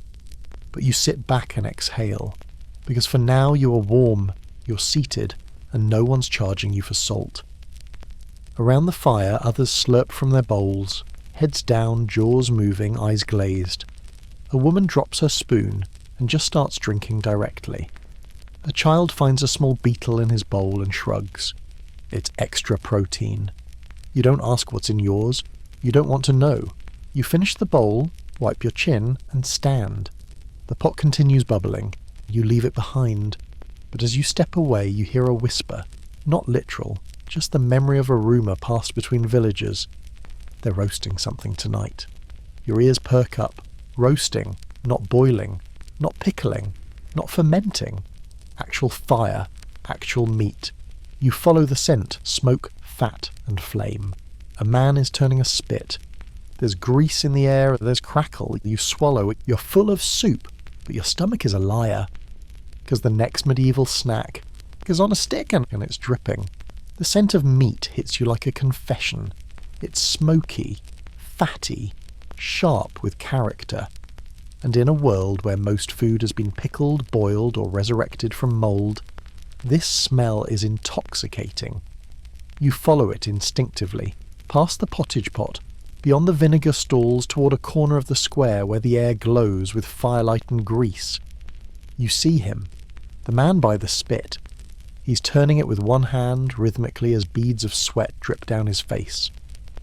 But you sit back and exhale, because for now you are warm, you're seated, and no one's charging you for salt. Around the fire, others slurp from their bowls, heads down, jaws moving, eyes glazed. A woman drops her spoon and just starts drinking directly. A child finds a small beetle in his bowl and shrugs. It's extra protein. You don't ask what's in yours. You don't want to know. You finish the bowl, wipe your chin, and stand. The pot continues bubbling. You leave it behind. But as you step away, you hear a whisper. Not literal, just the memory of a rumour passed between villagers. They're roasting something tonight. Your ears perk up. Roasting, not boiling, not pickling, not fermenting. Actual fire, actual meat. You follow the scent, smoke, fat, and flame. A man is turning a spit. There's grease in the air, there's crackle. You swallow, you're full of soup, but your stomach is a liar. Because the next medieval snack is on a stick and it's dripping. The scent of meat hits you like a confession. It's smoky, fatty, sharp with character. And in a world where most food has been pickled, boiled, or resurrected from mould, this smell is intoxicating. You follow it instinctively, past the pottage pot, beyond the vinegar stalls toward a corner of the square where the air glows with firelight and grease. You see him, the man by the spit. He's turning it with one hand rhythmically as beads of sweat drip down his face.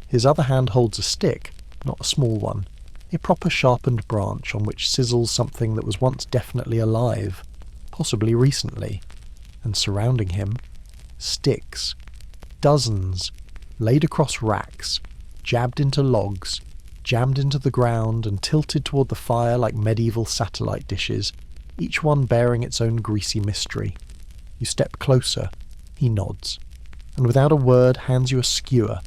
His other hand holds a stick, not a small one, a proper sharpened branch on which sizzles something that was once definitely alive, possibly recently. And surrounding him, sticks, dozens, laid across racks, jabbed into logs, jammed into the ground and tilted toward the fire like medieval satellite dishes, each one bearing its own greasy mystery. You step closer, he nods, and without a word hands you a skewer.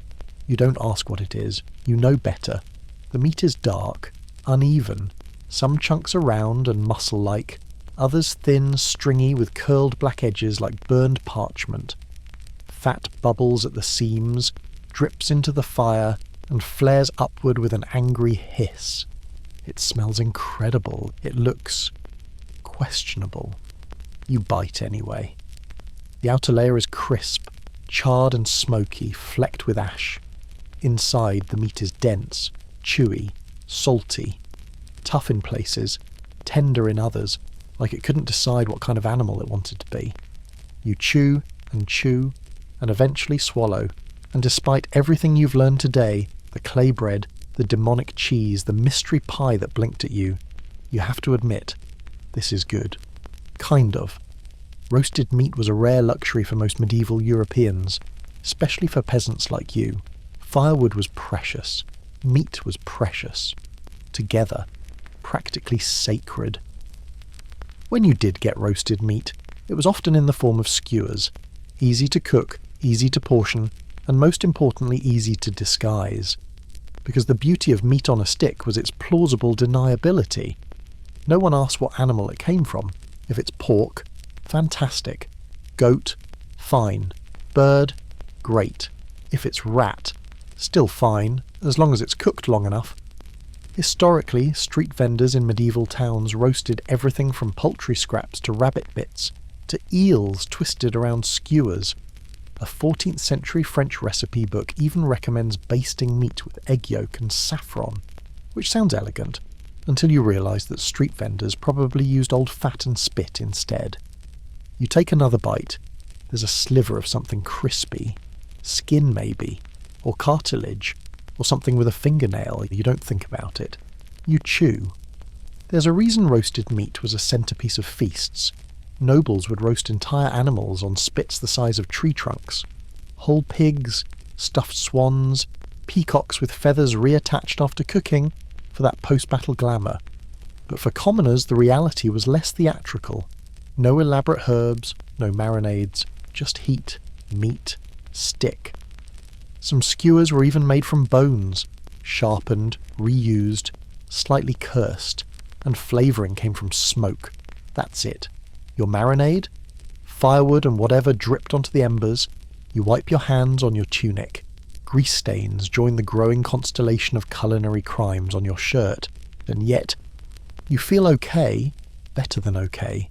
You don't ask what it is, you know better. The meat is dark, uneven, some chunks are round and muscle-like, others thin, stringy with curled black edges like burned parchment. Fat bubbles at the seams, drips into the fire, and flares upward with an angry hiss. It smells incredible. It looks questionable. You bite anyway. The outer layer is crisp, charred and smoky, flecked with ash. Inside, the meat is dense, chewy, salty, tough in places, tender in others, like it couldn't decide what kind of animal it wanted to be. You chew, and eventually swallow, and despite everything you've learned today, the clay bread, the demonic cheese, the mystery pie that blinked at you, you have to admit, this is good. Kind of. Roasted meat was a rare luxury for most medieval Europeans, especially for peasants like you. Firewood was precious. Meat was precious. Together. Practically sacred. When you did get roasted meat, it was often in the form of skewers. Easy to cook, easy to portion, and most importantly easy to disguise. Because the beauty of meat on a stick was its plausible deniability. No one asked what animal it came from. If it's pork, fantastic. Goat, fine. Bird, great. If it's rat, still fine, as long as it's cooked long enough. Historically, street vendors in medieval towns roasted everything from poultry scraps to rabbit bits, to eels twisted around skewers. A 14th century French recipe book even recommends basting meat with egg yolk and saffron, which sounds elegant, until you realise that street vendors probably used old fat and spit instead. You take another bite. There's a sliver of something crispy. Skin maybe, or cartilage, or something with a fingernail. You don't think about it. You chew. There's a reason roasted meat was a centrepiece of feasts. Nobles would roast entire animals on spits the size of tree trunks. Whole pigs, stuffed swans, peacocks with feathers reattached after cooking, for that post-battle glamour. But for commoners, the reality was less theatrical. No elaborate herbs, no marinades, just heat, meat, stick. Some skewers were even made from bones, sharpened, reused, slightly cursed, and flavouring came from smoke. That's it. Your marinade? Firewood and whatever dripped onto the embers. You wipe your hands on your tunic. Grease stains join the growing constellation of culinary crimes on your shirt. And yet, you feel okay, better than okay.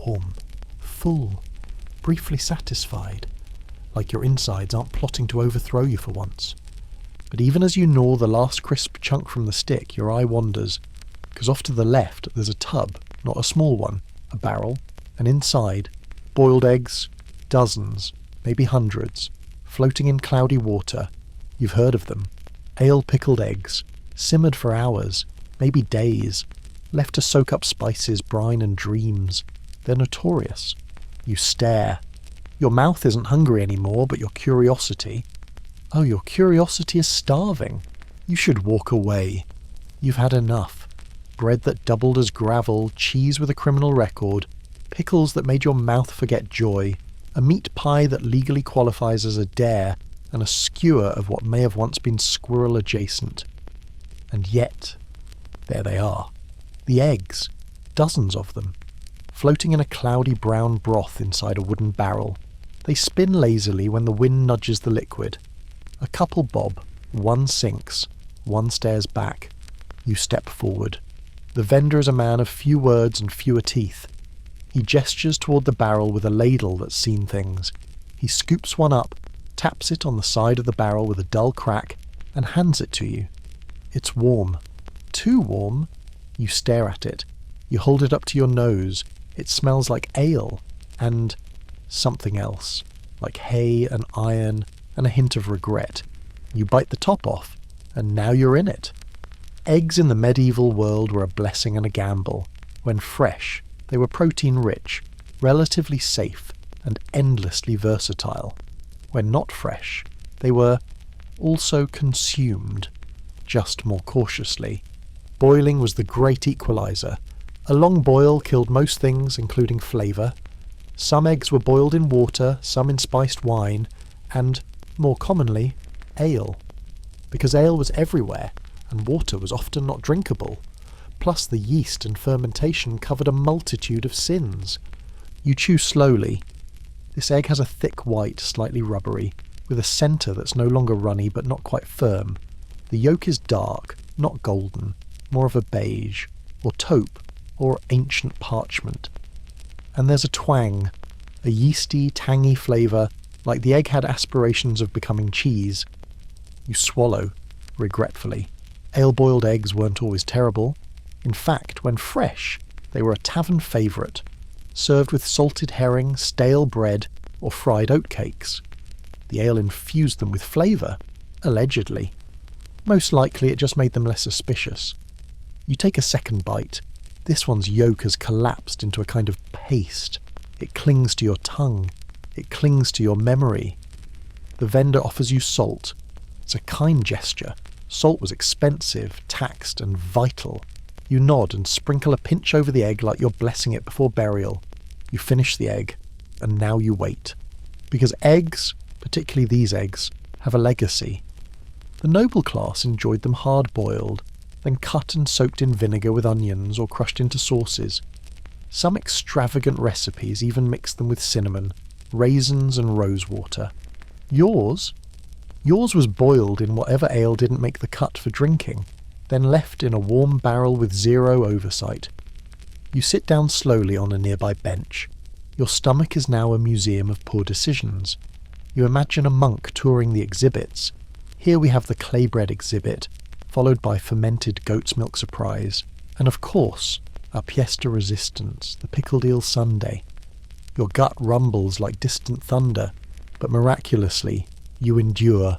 Warm, full, briefly satisfied. Like your insides aren't plotting to overthrow you for once. But even as you gnaw the last crisp chunk from the stick, your eye wanders, because off to the left there's a tub, not a small one, a barrel, and inside, boiled eggs, dozens, maybe hundreds, floating in cloudy water. You've heard of them. Ale-pickled eggs, simmered for hours, maybe days, left to soak up spices, brine and dreams. They're notorious. You stare. Your mouth isn't hungry anymore, but your curiosity... Oh, your curiosity is starving. You should walk away. You've had enough. Bread that doubled as gravel, cheese with a criminal record, pickles that made your mouth forget joy, a meat pie that legally qualifies as a dare, and a skewer of what may have once been squirrel adjacent. And yet, there they are. The eggs. Dozens of them. Floating in a cloudy brown broth inside a wooden barrel. They spin lazily when the wind nudges the liquid. A couple bob, one sinks, one stares back. You step forward. The vendor is a man of few words and fewer teeth. He gestures toward the barrel with a ladle that's seen things. He scoops one up, taps it on the side of the barrel with a dull crack, and hands it to you. It's warm. Too warm. You stare at it. You hold it up to your nose. It smells like ale, and something else, like hay and iron and a hint of regret. You bite the top off, and now you're in it. Eggs in the medieval world were a blessing and a gamble. When fresh, they were protein-rich, relatively safe, and endlessly versatile. When not fresh, they were also consumed, just more cautiously. Boiling was the great equalizer. A long boil killed most things, including flavour. Some eggs were boiled in water, some in spiced wine, and, more commonly, ale. Because ale was everywhere, and water was often not drinkable. Plus the yeast and fermentation covered a multitude of sins. You chew slowly. This egg has a thick white, slightly rubbery, with a centre that's no longer runny but not quite firm. The yolk is dark, not golden, more of a beige, or taupe, or ancient parchment. And there's a twang, a yeasty, tangy flavour, like the egg had aspirations of becoming cheese. You swallow, regretfully. Ale-boiled eggs weren't always terrible. In fact, when fresh, they were a tavern favourite, served with salted herring, stale bread, or fried oatcakes. The ale infused them with flavour, allegedly. Most likely it just made them less suspicious. You take a second bite. This one's yolk has collapsed into a kind of paste. It clings to your tongue. It clings to your memory. The vendor offers you salt. It's a kind gesture. Salt was expensive, taxed, and vital. You nod and sprinkle a pinch over the egg like you're blessing it before burial. You finish the egg, and now you wait. Because eggs, particularly these eggs, have a legacy. The noble class enjoyed them hard-boiled, then cut and soaked in vinegar with onions or crushed into sauces. Some extravagant recipes even mixed them with cinnamon, raisins and rosewater. Yours was boiled in whatever ale didn't make the cut for drinking, then left in a warm barrel with zero oversight. You sit down slowly on a nearby bench. Your stomach is now a museum of poor decisions. You imagine a monk touring the exhibits. Here we have the clay bread exhibit, followed by fermented goat's milk surprise, and of course, our pièce de résistance, the pickled eel sundae. Your gut rumbles like distant thunder, but miraculously, you endure.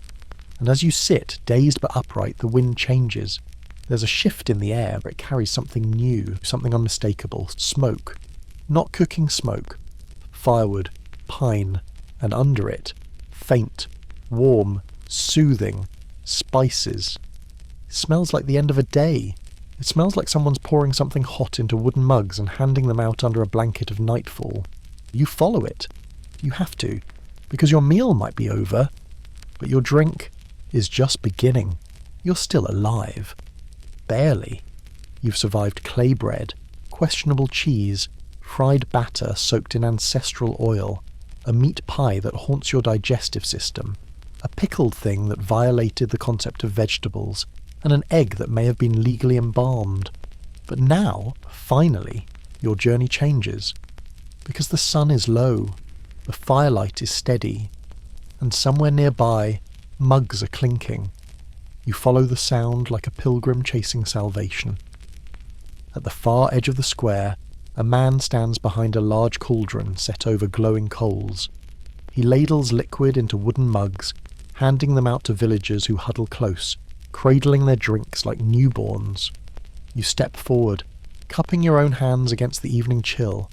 And as you sit, dazed but upright, the wind changes. There's a shift in the air, but it carries something new, something unmistakable. Smoke. Not cooking smoke. Firewood, pine, and under it, faint, warm, soothing, spices. It smells like the end of a day. It smells like someone's pouring something hot into wooden mugs and handing them out under a blanket of nightfall. You follow it. You have to, because your meal might be over, but your drink is just beginning. You're still alive. Barely. You've survived clay bread, questionable cheese, fried batter soaked in ancestral oil, a meat pie that haunts your digestive system, a pickled thing that violated the concept of vegetables, and an egg that may have been legally embalmed. But now, finally, your journey changes. Because the sun is low, the firelight is steady, and somewhere nearby, mugs are clinking. You follow the sound like a pilgrim chasing salvation. At the far edge of the square, a man stands behind a large cauldron set over glowing coals. He ladles liquid into wooden mugs, handing them out to villagers who huddle close, cradling their drinks like newborns. You step forward, cupping your own hands against the evening chill.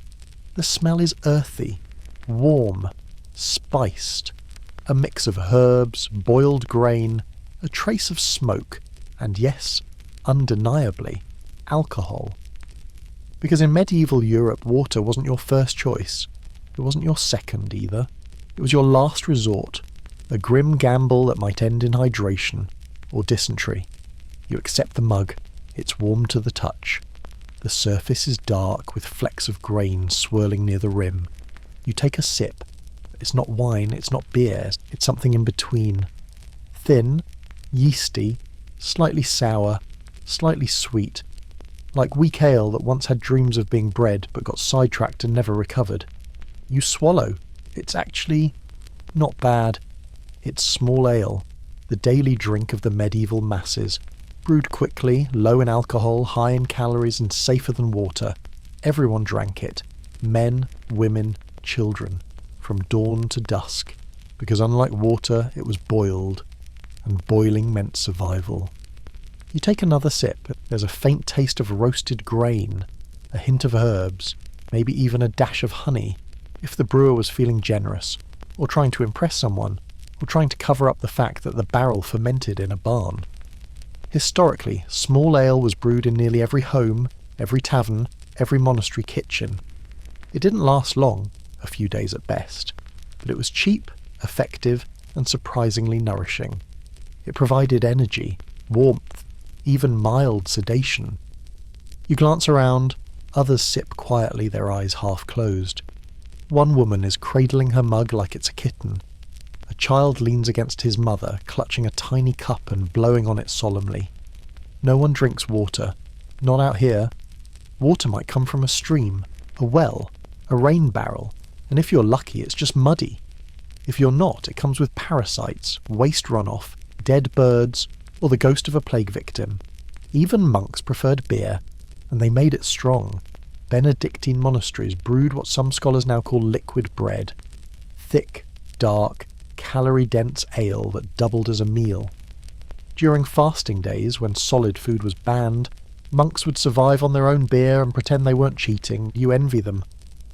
The smell is earthy, warm, spiced, a mix of herbs, boiled grain, a trace of smoke, and yes, undeniably, alcohol. Because in medieval Europe, water wasn't your first choice. It wasn't your second either. It was your last resort, a grim gamble that might end in hydration or dysentery. You accept the mug. It's warm to the touch. The surface is dark with flecks of grain swirling near the rim. You take a sip. It's not wine, it's not beer, it's something in between. Thin, yeasty, slightly sour, slightly sweet. Like weak ale that once had dreams of being bread but got sidetracked and never recovered. You swallow. It's actually not bad. It's small ale, the daily drink of the medieval masses. Brewed quickly, low in alcohol, high in calories and safer than water. Everyone drank it. Men, women, children. From dawn to dusk. Because unlike water, it was boiled. And boiling meant survival. You take another sip. There's a faint taste of roasted grain. A hint of herbs. Maybe even a dash of honey. If the brewer was feeling generous. Or trying to impress someone. Or trying to cover up the fact that the barrel fermented in a barn. Historically, small ale was brewed in nearly every home, every tavern, every monastery kitchen. It didn't last long, a few days at best, but it was cheap, effective, and surprisingly nourishing. It provided energy, warmth, even mild sedation. You glance around, others sip quietly, their eyes half closed. One woman is cradling her mug like it's a kitten. A child leans against his mother, clutching a tiny cup and blowing on it solemnly. No one drinks water. Not out here. Water might come from a stream, a well, a rain barrel, and if you're lucky, it's just muddy. If you're not, it comes with parasites, waste runoff, dead birds, or the ghost of a plague victim. Even monks preferred beer, and they made it strong. Benedictine monasteries brewed what some scholars now call liquid bread. Thick, dark, calorie-dense ale that doubled as a meal. During fasting days, when solid food was banned, monks would survive on their own beer and pretend they weren't cheating. You envy them.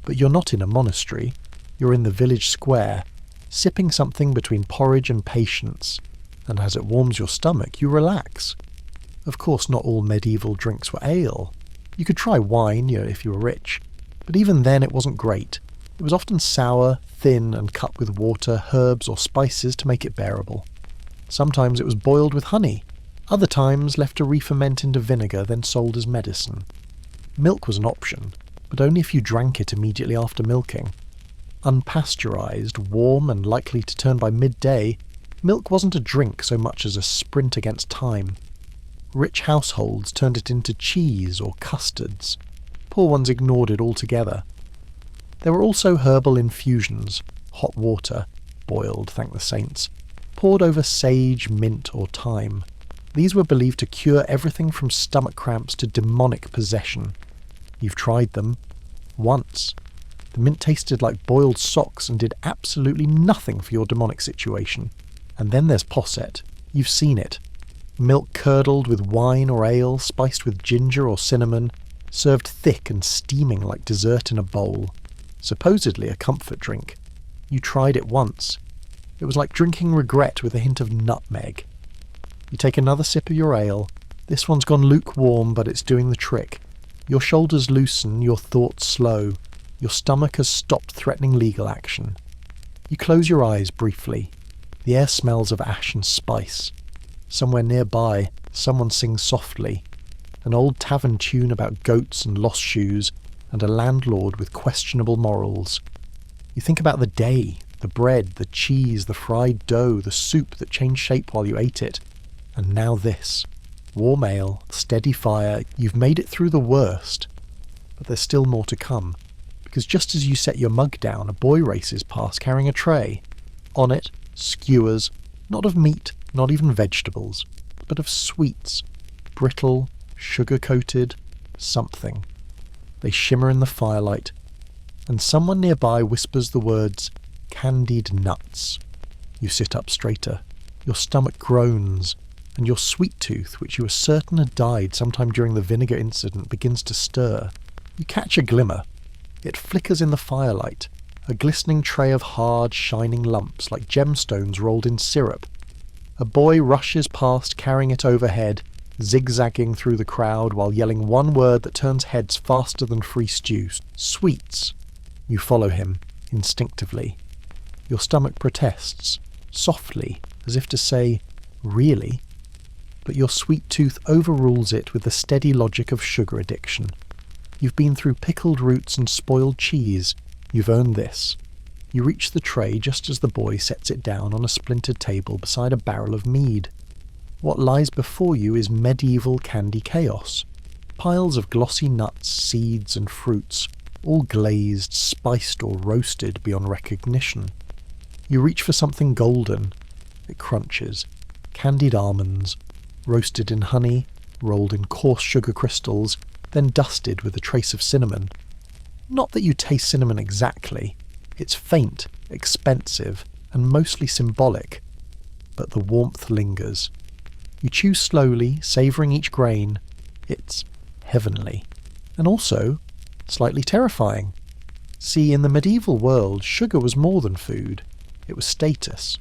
But you're not in a monastery. You're in the village square, sipping something between porridge and patience. And as it warms your stomach, you relax. Of course, not all medieval drinks were ale. You could try wine, if you were rich. But even then it wasn't great. It was often sour, thin, and cut with water, herbs, or spices to make it bearable. Sometimes it was boiled with honey. Other times left to re-ferment into vinegar, then sold as medicine. Milk was an option, but only if you drank it immediately after milking. Unpasteurized, warm, and likely to turn by midday, milk wasn't a drink so much as a sprint against time. Rich households turned it into cheese or custards. Poor ones ignored it altogether. There were also herbal infusions, hot water, boiled, thank the saints, poured over sage, mint, or thyme. These were believed to cure everything from stomach cramps to demonic possession. You've tried them. Once. The mint tasted like boiled socks and did absolutely nothing for your demonic situation. And then there's posset. You've seen it. Milk curdled with wine or ale, spiced with ginger or cinnamon, served thick and steaming like dessert in a bowl. Supposedly a comfort drink. You tried it once. It was like drinking regret with a hint of nutmeg. You take another sip of your ale. This one's gone lukewarm, but it's doing the trick. Your shoulders loosen, your thoughts slow. Your stomach has stopped threatening legal action. You close your eyes briefly. The air smells of ash and spice. Somewhere nearby, someone sings softly. An old tavern tune about goats and lost shoes, and a landlord with questionable morals. You think about the day, the bread, the cheese, the fried dough, the soup that changed shape while you ate it. And now this. Warm ale, steady fire, you've made it through the worst. But there's still more to come. Because just as you set your mug down, a boy races past carrying a tray. On it, skewers, not of meat, not even vegetables, but of sweets, brittle, sugar-coated, something. They shimmer in the firelight, and someone nearby whispers the words, "candied nuts." You sit up straighter. Your stomach groans, and your sweet tooth, which you were certain had died sometime during the vinegar incident, begins to stir. You catch a glimmer. It flickers in the firelight, a glistening tray of hard, shining lumps like gemstones rolled in syrup. A boy rushes past carrying it overhead, zigzagging through the crowd while yelling one word that turns heads faster than free stew. Sweets. You follow him, instinctively. Your stomach protests, softly, as if to say, "Really?" But your sweet tooth overrules it with the steady logic of sugar addiction. You've been through pickled roots and spoiled cheese. You've earned this. You reach the tray just as the boy sets it down on a splintered table beside a barrel of mead. What lies before you is medieval candy chaos. Piles of glossy nuts, seeds and fruits, all glazed, spiced or roasted beyond recognition. You reach for something golden. It crunches. Candied almonds, roasted in honey, rolled in coarse sugar crystals, then dusted with a trace of cinnamon. Not that you taste cinnamon exactly. It's faint, expensive, and mostly symbolic. But the warmth lingers. You chew slowly, savouring each grain. It's heavenly. And also slightly terrifying. See, in the medieval world, sugar was more than food. It was status.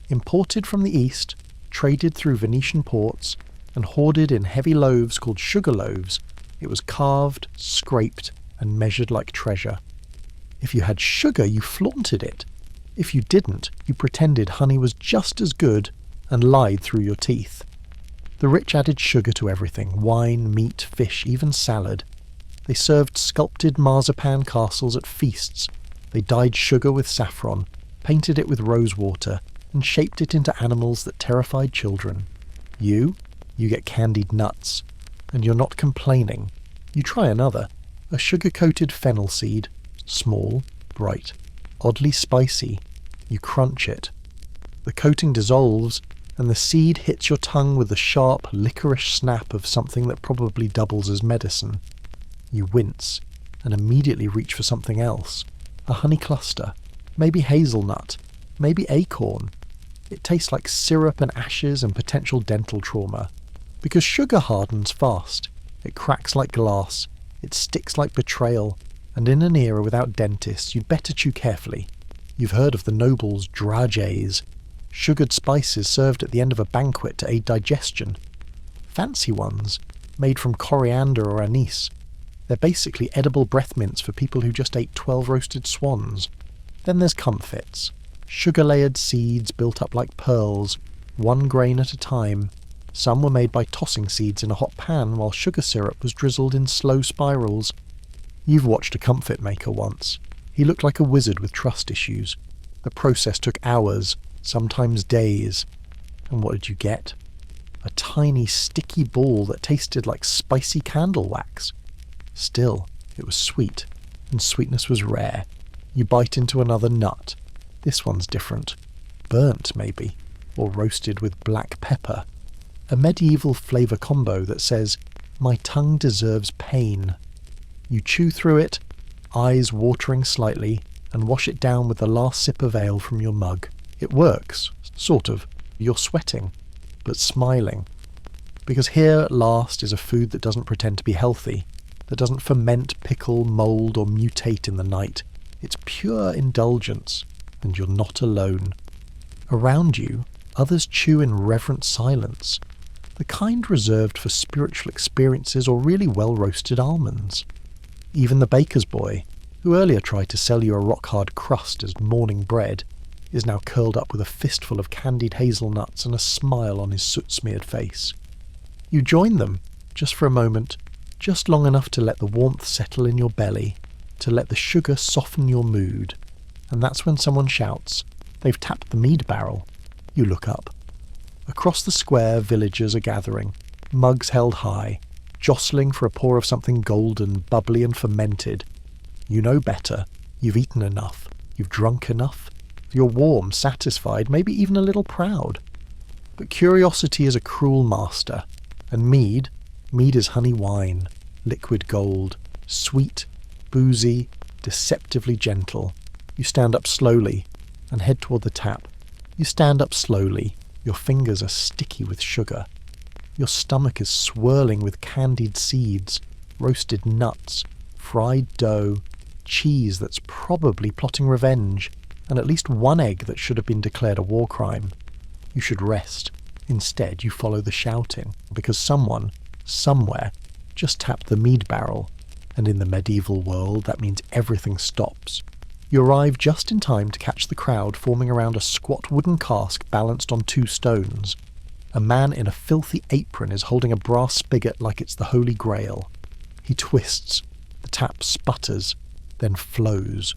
Imported from the East, traded through Venetian ports, and hoarded in heavy loaves called sugar loaves, it was carved, scraped, and measured like treasure. If you had sugar, you flaunted it. If you didn't, you pretended honey was just as good and lied through your teeth. The rich added sugar to everything: wine, meat, fish, even salad. They served sculpted marzipan castles at feasts. They dyed sugar with saffron, painted it with rosewater, and shaped it into animals that terrified children. You get candied nuts. And you're not complaining. You try another. A sugar-coated fennel seed. Small, bright, oddly spicy. You crunch it. The coating dissolves, and the seed hits your tongue with the sharp, licorice snap of something that probably doubles as medicine. You wince, and immediately reach for something else. A honey cluster. Maybe hazelnut. Maybe acorn. It tastes like syrup and ashes and potential dental trauma. Because sugar hardens fast. It cracks like glass. It sticks like betrayal. And in an era without dentists, you'd better chew carefully. You've heard of the nobles' dragees, sugared spices served at the end of a banquet to aid digestion. Fancy ones, made from coriander or anise. They're basically edible breath mints for people who just ate 12 roasted swans. Then there's comfits. Sugar-layered seeds built up like pearls, one grain at a time. Some were made by tossing seeds in a hot pan while sugar syrup was drizzled in slow spirals. You've watched a comfit maker once. He looked like a wizard with trust issues. The process took hours, sometimes days. And what did you get? A tiny, sticky ball that tasted like spicy candle wax. Still, it was sweet, and sweetness was rare. You bite into another nut. This one's different. Burnt, maybe, or roasted with black pepper. A medieval flavour combo that says, "My tongue deserves pain." You chew through it, eyes watering slightly, and wash it down with the last sip of ale from your mug. It works, sort of. You're sweating, but smiling. Because here at last is a food that doesn't pretend to be healthy, that doesn't ferment, pickle, mould, or mutate in the night. It's pure indulgence, and you're not alone. Around you, others chew in reverent silence, the kind reserved for spiritual experiences or really well-roasted almonds. Even the baker's boy, who earlier tried to sell you a rock-hard crust as morning bread, is now curled up with a fistful of candied hazelnuts and a smile on his soot-smeared face. You join them, just for a moment, just long enough to let the warmth settle in your belly, to let the sugar soften your mood. And that's when someone shouts, "They've tapped the mead barrel." You look up. Across the square, villagers are gathering, mugs held high, jostling for a pour of something golden, bubbly and fermented. You know better. You've eaten enough. You've drunk enough. You're warm, satisfied, maybe even a little proud. But curiosity is a cruel master, and mead is honey wine, liquid gold, sweet, boozy, deceptively gentle. You stand up slowly and head toward the tap. You stand up slowly. Your fingers are sticky with sugar. Your stomach is swirling with candied seeds, roasted nuts, fried dough, cheese that's probably plotting revenge, and at least one egg that should have been declared a war crime. You should rest. Instead, you follow the shouting, because someone, somewhere, just tapped the mead barrel, and in the medieval world that means everything stops. You arrive just in time to catch the crowd forming around a squat wooden cask balanced on two stones. A man in a filthy apron is holding a brass spigot like it's the Holy Grail. He twists. The tap sputters, then flows.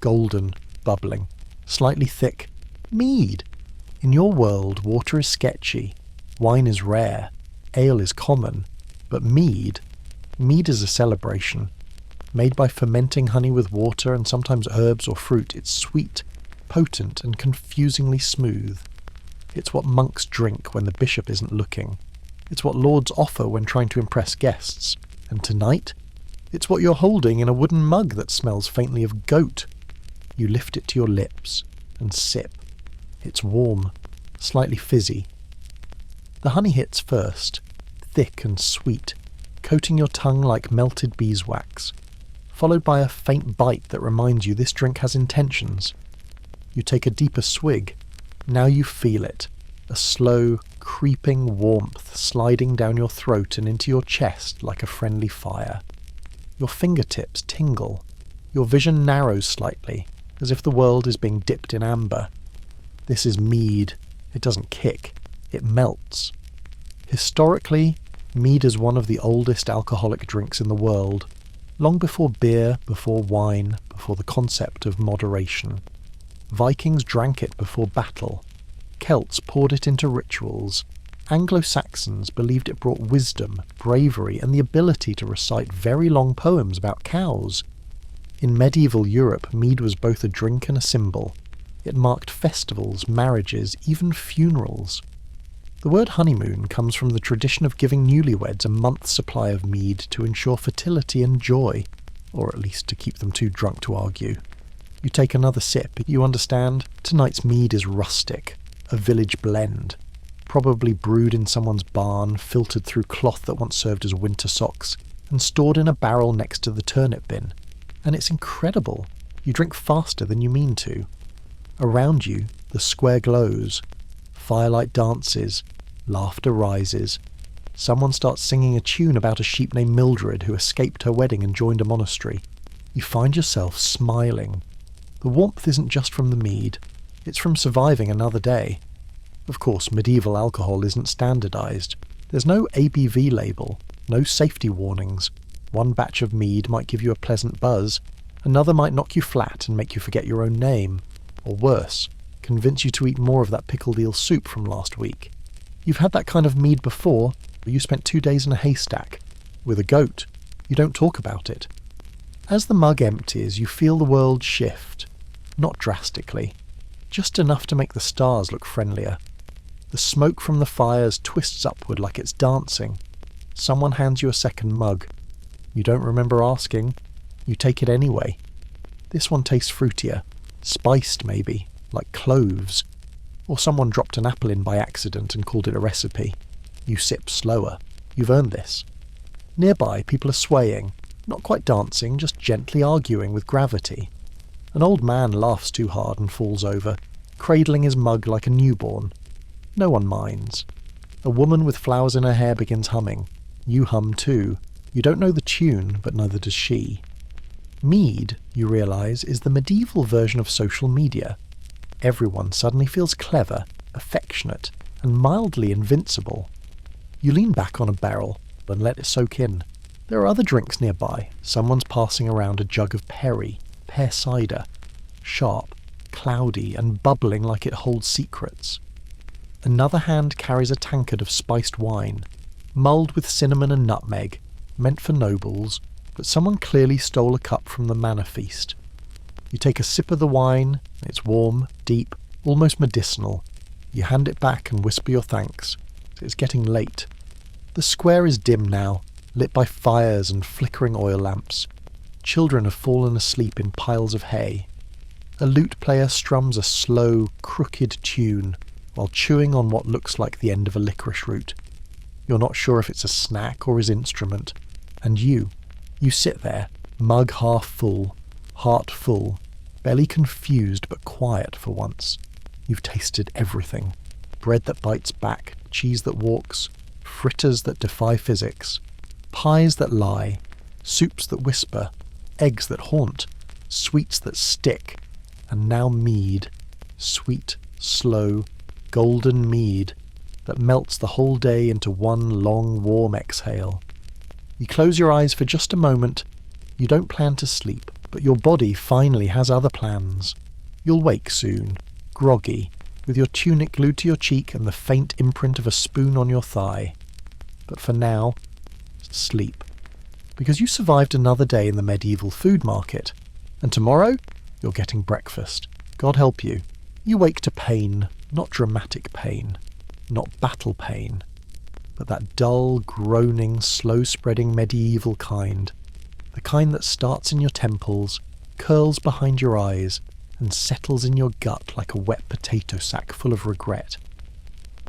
Golden, bubbling, slightly thick. Mead! In your world, water is sketchy, wine is rare, ale is common, but mead is a celebration. Made by fermenting honey with water and sometimes herbs or fruit, it's sweet, potent, and confusingly smooth. It's what monks drink when the bishop isn't looking. It's what lords offer when trying to impress guests. And tonight, it's what you're holding in a wooden mug that smells faintly of goat. You lift it to your lips and sip. It's warm, slightly fizzy. The honey hits first, thick and sweet, coating your tongue like melted beeswax, followed by a faint bite that reminds you this drink has intentions. You take a deeper swig. Now you feel it, a slow, creeping warmth sliding down your throat and into your chest like a friendly fire. Your fingertips tingle. Your vision narrows slightly, as if the world is being dipped in amber. This is mead. It doesn't kick. It melts. Historically, mead is one of the oldest alcoholic drinks in the world, long before beer, before wine, before the concept of moderation. Vikings drank it before battle. Celts poured it into rituals. Anglo-Saxons believed it brought wisdom, bravery, and the ability to recite very long poems about cows. In medieval Europe, mead was both a drink and a symbol. It marked festivals, marriages, even funerals. The word honeymoon comes from the tradition of giving newlyweds a month's supply of mead to ensure fertility and joy, or at least to keep them too drunk to argue. You take another sip. You understand? Tonight's mead is rustic, a village blend, probably brewed in someone's barn, filtered through cloth that once served as winter socks, and stored in a barrel next to the turnip bin. And it's incredible. You drink faster than you mean to. Around you, the square glows. Firelight dances. Laughter rises. Someone starts singing a tune about a sheep named Mildred who escaped her wedding and joined a monastery. You find yourself smiling. The warmth isn't just from the mead. It's from surviving another day. Of course, medieval alcohol isn't standardized. There's no ABV label, no safety warnings. One batch of mead might give you a pleasant buzz, another might knock you flat and make you forget your own name. Or worse, convince you to eat more of that pickled eel soup from last week. You've had that kind of mead before, but you spent 2 days in a haystack. With a goat. You don't talk about it. As the mug empties, you feel the world shift. Not drastically. Just enough to make the stars look friendlier. The smoke from the fires twists upward like it's dancing. Someone hands you a second mug. You don't remember asking. You take it anyway. This one tastes fruitier. Spiced, maybe, like cloves. Or someone dropped an apple in by accident and called it a recipe. You sip slower. You've earned this. Nearby, people are swaying. Not quite dancing, just gently arguing with gravity. An old man laughs too hard and falls over, cradling his mug like a newborn. No one minds. A woman with flowers in her hair begins humming. You hum too. You don't know the tune, but neither does she. Mead, you realise, is the medieval version of social media. Everyone suddenly feels clever, affectionate, and mildly invincible. You lean back on a barrel and let it soak in. There are other drinks nearby. Someone's passing around a jug of perry, pear cider, sharp, cloudy, and bubbling like it holds secrets. Another hand carries a tankard of spiced wine, mulled with cinnamon and nutmeg, meant for nobles, but someone clearly stole a cup from the manor feast. You take a sip of the wine. It's warm, deep, almost medicinal. You hand it back and whisper your thanks. It's getting late. The square is dim now, lit by fires and flickering oil lamps. Children have fallen asleep in piles of hay. A lute player strums a slow, crooked tune while chewing on what looks like the end of a licorice root. You're not sure if it's a snack or his instrument. And you sit there, mug half full, heart full, belly confused but quiet for once. You've tasted everything. Bread that bites back, cheese that walks, fritters that defy physics, pies that lie, soups that whisper, eggs that haunt, sweets that stick, and now mead, sweet, slow, golden mead that melts the whole day into one long, warm exhale. You close your eyes for just a moment. You don't plan to sleep, but your body finally has other plans. You'll wake soon, groggy, with your tunic glued to your cheek and the faint imprint of a spoon on your thigh. But for now, sleep. Because you survived another day in the medieval food market. And tomorrow, you're getting breakfast. God help you. You wake to pain, not dramatic pain, not battle pain, but that dull, groaning, slow-spreading medieval kind. The kind that starts in your temples, curls behind your eyes, and settles in your gut like a wet potato sack full of regret.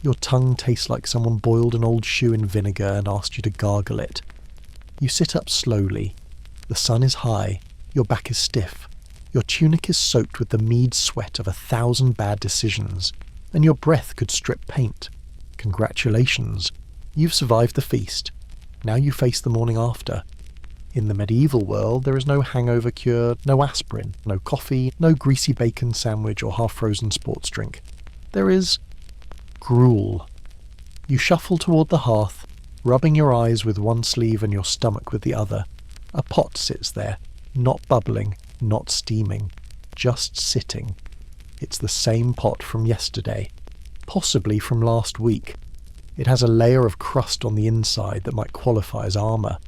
Your tongue tastes like someone boiled an old shoe in vinegar and asked you to gargle it. You sit up slowly. The sun is high. Your back is stiff. Your tunic is soaked with the mead sweat of 1,000 bad decisions, and your breath could strip paint. Congratulations. You've survived the feast. Now you face the morning after. In the medieval world, there is no hangover cure, no aspirin, no coffee, no greasy bacon sandwich or half-frozen sports drink. There is gruel. You shuffle toward the hearth, rubbing your eyes with one sleeve and your stomach with the other. A pot sits there, not bubbling, not steaming, just sitting. It's the same pot from yesterday, possibly from last week. It has a layer of crust on the inside that might qualify as armour.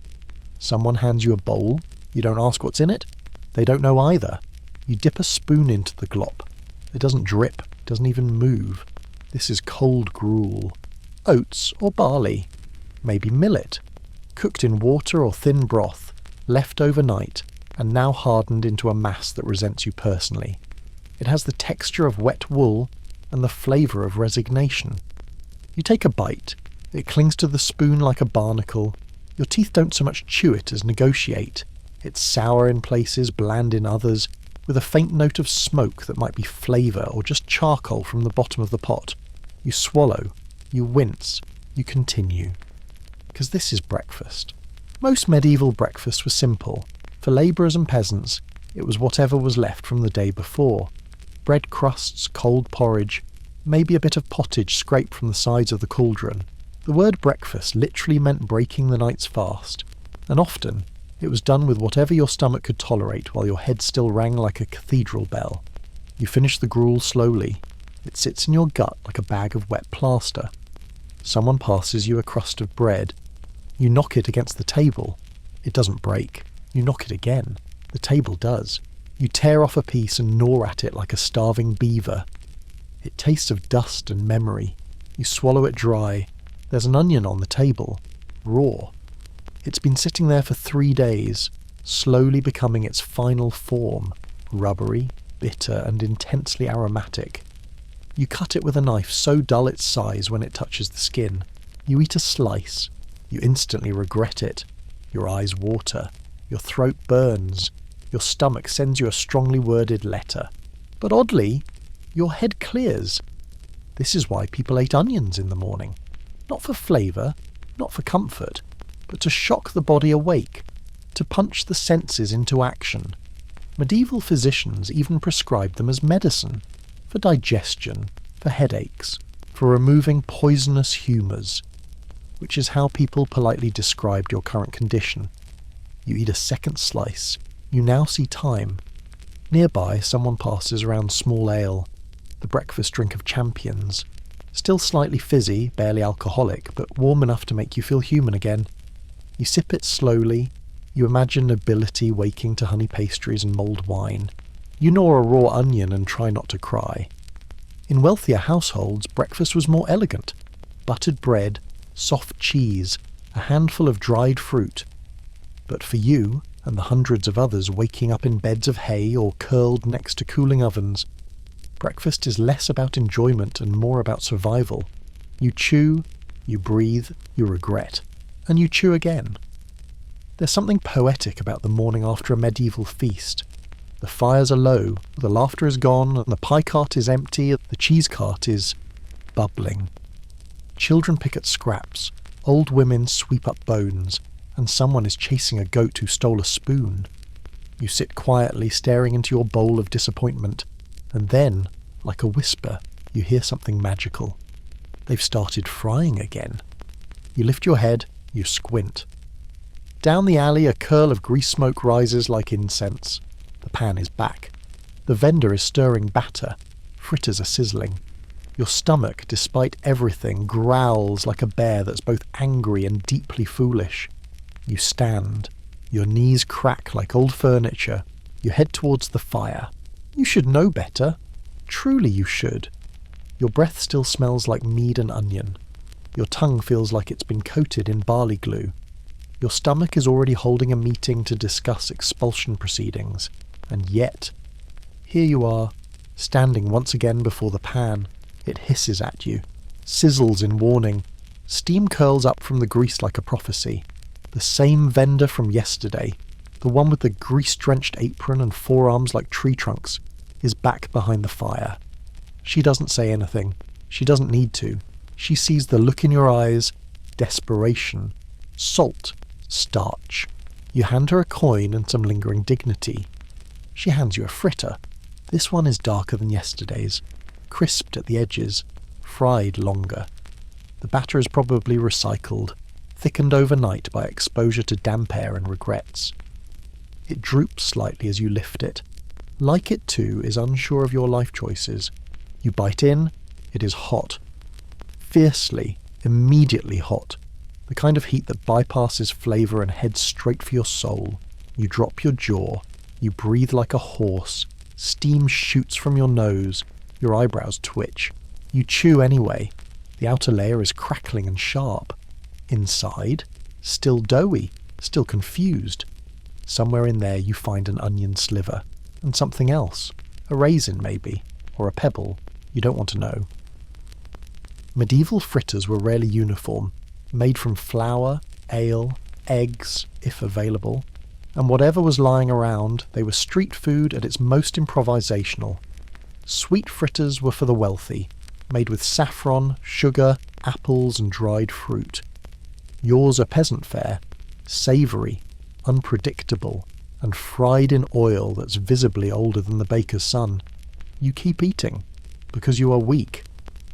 Someone hands you a bowl. You don't ask what's in it. They don't know either. You dip a spoon into the glop. It doesn't drip, doesn't even move. This is cold gruel. Oats or barley. Maybe millet. Cooked in water or thin broth. Left overnight, and now hardened into a mass that resents you personally. It has the texture of wet wool and the flavour of resignation. You take a bite. It clings to the spoon like a barnacle. Your teeth don't so much chew it as negotiate. It's sour in places, bland in others, with a faint note of smoke that might be flavour or just charcoal from the bottom of the pot. You swallow. You wince. You continue. Because this is breakfast. Most medieval breakfasts were simple. For labourers and peasants, it was whatever was left from the day before. Bread crusts, cold porridge, maybe a bit of pottage scraped from the sides of the cauldron. The word breakfast literally meant breaking the night's fast, and often it was done with whatever your stomach could tolerate while your head still rang like a cathedral bell. You finish the gruel slowly. It sits in your gut like a bag of wet plaster. Someone passes you a crust of bread. You knock it against the table. It doesn't break. You knock it again. The table does. You tear off a piece and gnaw at it like a starving beaver. It tastes of dust and memory. You swallow it dry. There's an onion on the table, raw. It's been sitting there for 3 days, slowly becoming its final form, rubbery, bitter, and intensely aromatic. You cut it with a knife so dull its size when it touches the skin. You eat a slice. You instantly regret it. Your eyes water. Your throat burns. Your stomach sends you a strongly worded letter. But oddly, your head clears. This is why people ate onions in the morning. Not for flavour, not for comfort, but to shock the body awake, to punch the senses into action. Medieval physicians even prescribed them as medicine, for digestion, for headaches, for removing poisonous humours, which is how people politely described your current condition. You eat a second slice. You now see time. Nearby, someone passes around small ale, the breakfast drink of champions. Still slightly fizzy, barely alcoholic, but warm enough to make you feel human again. You sip it slowly. You imagine nobility waking to honey pastries and mulled wine. You gnaw a raw onion and try not to cry. In wealthier households, breakfast was more elegant. Buttered bread, soft cheese, a handful of dried fruit. But for you, and the hundreds of others waking up in beds of hay or curled next to cooling ovens, breakfast is less about enjoyment and more about survival. You chew, you breathe, you regret, and you chew again. There's something poetic about the morning after a medieval feast. The fires are low, the laughter is gone, and the pie cart is empty, the cheese cart is bubbling. Children pick at scraps, old women sweep up bones, and someone is chasing a goat who stole a spoon. You sit quietly staring into your bowl of disappointment, and then, like a whisper, you hear something magical. They've started frying again. You lift your head, you squint. Down the alley, a curl of grease smoke rises like incense. The pan is back. The vendor is stirring batter. Fritters are sizzling. Your stomach, despite everything, growls like a bear that's both angry and deeply foolish. You stand. Your knees crack like old furniture. You head towards the fire. You should know better. Truly you should. Your breath still smells like mead and onion. Your tongue feels like it's been coated in barley glue. Your stomach is already holding a meeting to discuss expulsion proceedings. And yet, here you are, standing once again before the pan. It hisses at you, sizzles in warning. Steam curls up from the grease like a prophecy. The same vendor from yesterday, the one with the grease-drenched apron and forearms like tree trunks, is back behind the fire. She doesn't say anything. She doesn't need to. She sees the look in your eyes, desperation, salt, starch. You hand her a coin and some lingering dignity. She hands you a fritter. This one is darker than yesterday's, crisped at the edges, fried longer. The batter is probably recycled, thickened overnight by exposure to damp air and regrets. It droops slightly as you lift it. Like it too is unsure of your life choices. You bite in, it is hot. Fiercely, immediately hot. The kind of heat that bypasses flavour and heads straight for your soul. You drop your jaw. You breathe like a horse. Steam shoots from your nose. Your eyebrows twitch. You chew anyway. The outer layer is crackling and sharp. Inside, still doughy, still confused. Somewhere in there you find an onion sliver. And something else. A raisin, maybe. Or a pebble. You don't want to know. Medieval fritters were rarely uniform. Made from flour, ale, eggs, if available. And whatever was lying around, they were street food at its most improvisational. Sweet fritters were for the wealthy, made with saffron, sugar, apples and dried fruit. Yours are peasant fare, savoury, unpredictable, and fried in oil that's visibly older than the baker's son. You keep eating, because you are weak,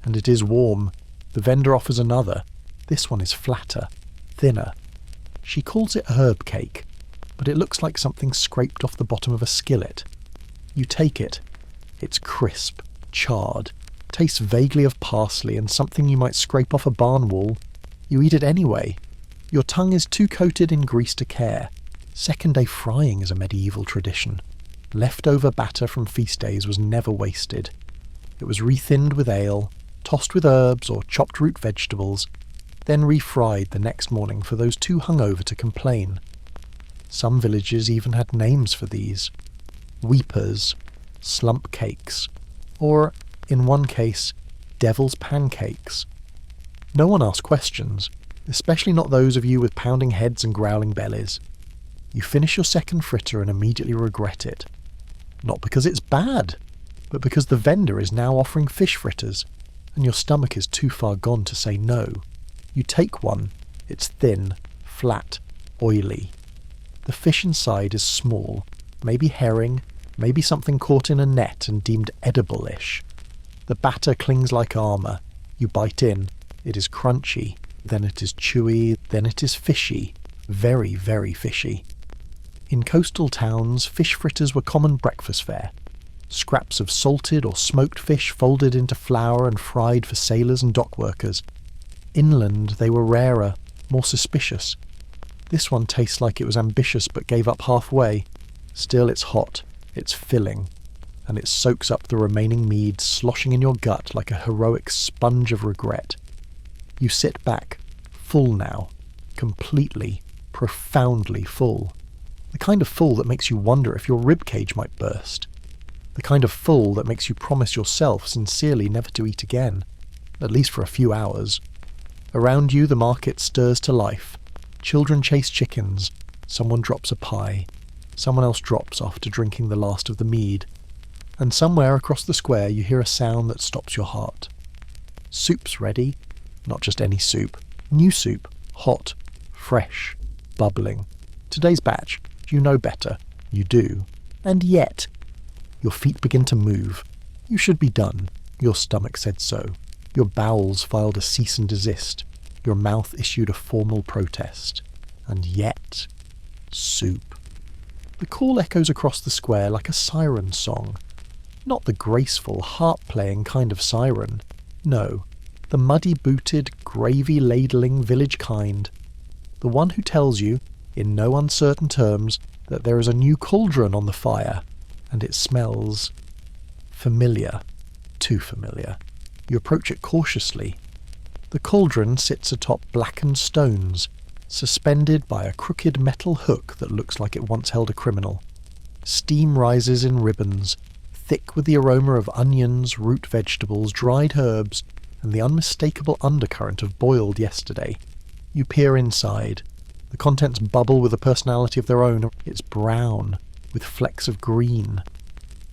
and it is warm. The vendor offers another. This one is flatter, thinner. She calls it herb cake, but it looks like something scraped off the bottom of a skillet. You take it. It's crisp, charred, tastes vaguely of parsley and something you might scrape off a barn wall. You eat it anyway. Your tongue is too coated in grease to care. Second-day frying is a medieval tradition. Leftover batter from feast days was never wasted. It was rethinned with ale, tossed with herbs or chopped root vegetables, then refried the next morning for those too hungover to complain. Some villages even had names for these. Weepers, slump cakes, or, in one case, devil's pancakes. No one asked questions, especially not those of you with pounding heads and growling bellies. You finish your second fritter and immediately regret it. Not because it's bad, but because the vendor is now offering fish fritters, and your stomach is too far gone to say no. You take one. It's thin, flat, oily. The fish inside is small, maybe herring, maybe something caught in a net and deemed edible-ish. The batter clings like armour. You bite in. It is crunchy, then it is chewy, then it is fishy. Very, very fishy. In coastal towns, fish fritters were common breakfast fare. Scraps of salted or smoked fish folded into flour and fried for sailors and dock workers. Inland, they were rarer, more suspicious. This one tastes like it was ambitious but gave up halfway. Still, it's hot, it's filling, and it soaks up the remaining mead, sloshing in your gut like a heroic sponge of regret. You sit back, full now, completely, profoundly full. The kind of full that makes you wonder if your ribcage might burst. The kind of full that makes you promise yourself sincerely never to eat again, at least for a few hours. Around you the market stirs to life. Children chase chickens, someone drops a pie, someone else drops after drinking the last of the mead, and somewhere across the square you hear a sound that stops your heart. Soup's ready, not just any soup, new soup, hot, fresh, bubbling. Today's batch, you know better, you do, and yet your feet begin to move. You should be done. Your stomach said so. Your bowels filed a cease and desist. Your mouth issued a formal protest. And yet, soup. The call echoes across the square like a siren song. Not the graceful, harp-playing kind of siren. No, the muddy-booted, gravy-ladling village kind. The one who tells you, in no uncertain terms, that there is a new cauldron on the fire, and it smells familiar, too familiar. You approach it cautiously. The cauldron sits atop blackened stones, suspended by a crooked metal hook that looks like it once held a criminal. Steam rises in ribbons, thick with the aroma of onions, root vegetables, dried herbs, and the unmistakable undercurrent of boiled yesterday. You peer inside. The contents bubble with a personality of their own. It's brown, with flecks of green.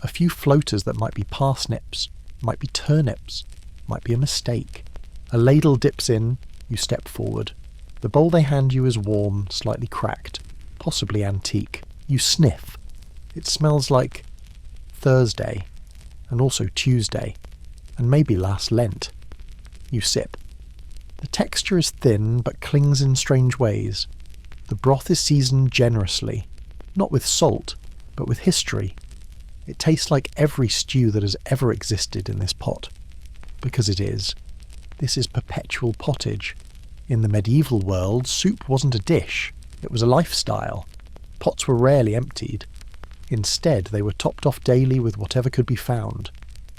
A few floaters that might be parsnips, might be turnips, might be a mistake. A ladle dips in, you step forward. The bowl they hand you is warm, slightly cracked, possibly antique. You sniff. It smells like Thursday, and also Tuesday, and maybe last Lent. You sip. The texture is thin, but clings in strange ways. The broth is seasoned generously, not with salt, but with history. It tastes like every stew that has ever existed in this pot. Because it is. This is perpetual pottage. In the medieval world, soup wasn't a dish. It was a lifestyle. Pots were rarely emptied. Instead, they were topped off daily with whatever could be found.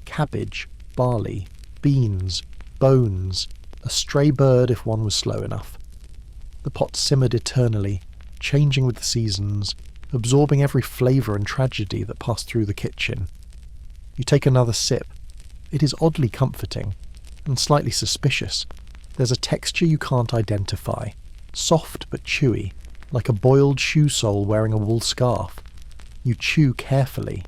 Cabbage, barley, beans, bones, a stray bird if one was slow enough. The pot simmered eternally, changing with the seasons, absorbing every flavour and tragedy that passed through the kitchen. You take another sip. It is oddly comforting, and slightly suspicious. There's a texture you can't identify, soft but chewy, like a boiled shoe sole wearing a wool scarf. You chew carefully.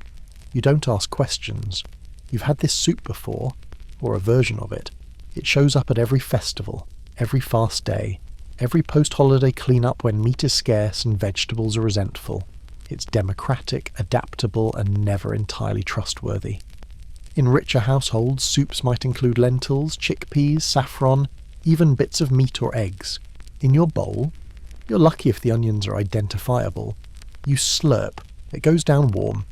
You don't ask questions. You've had this soup before, or a version of it. It shows up at every festival, every fast day, every post-holiday clean-up when meat is scarce and vegetables are resentful. It's democratic, adaptable, and never entirely trustworthy. In richer households, soups might include lentils, chickpeas, saffron, even bits of meat or eggs. In your bowl, you're lucky if the onions are identifiable. You slurp. It goes down warm.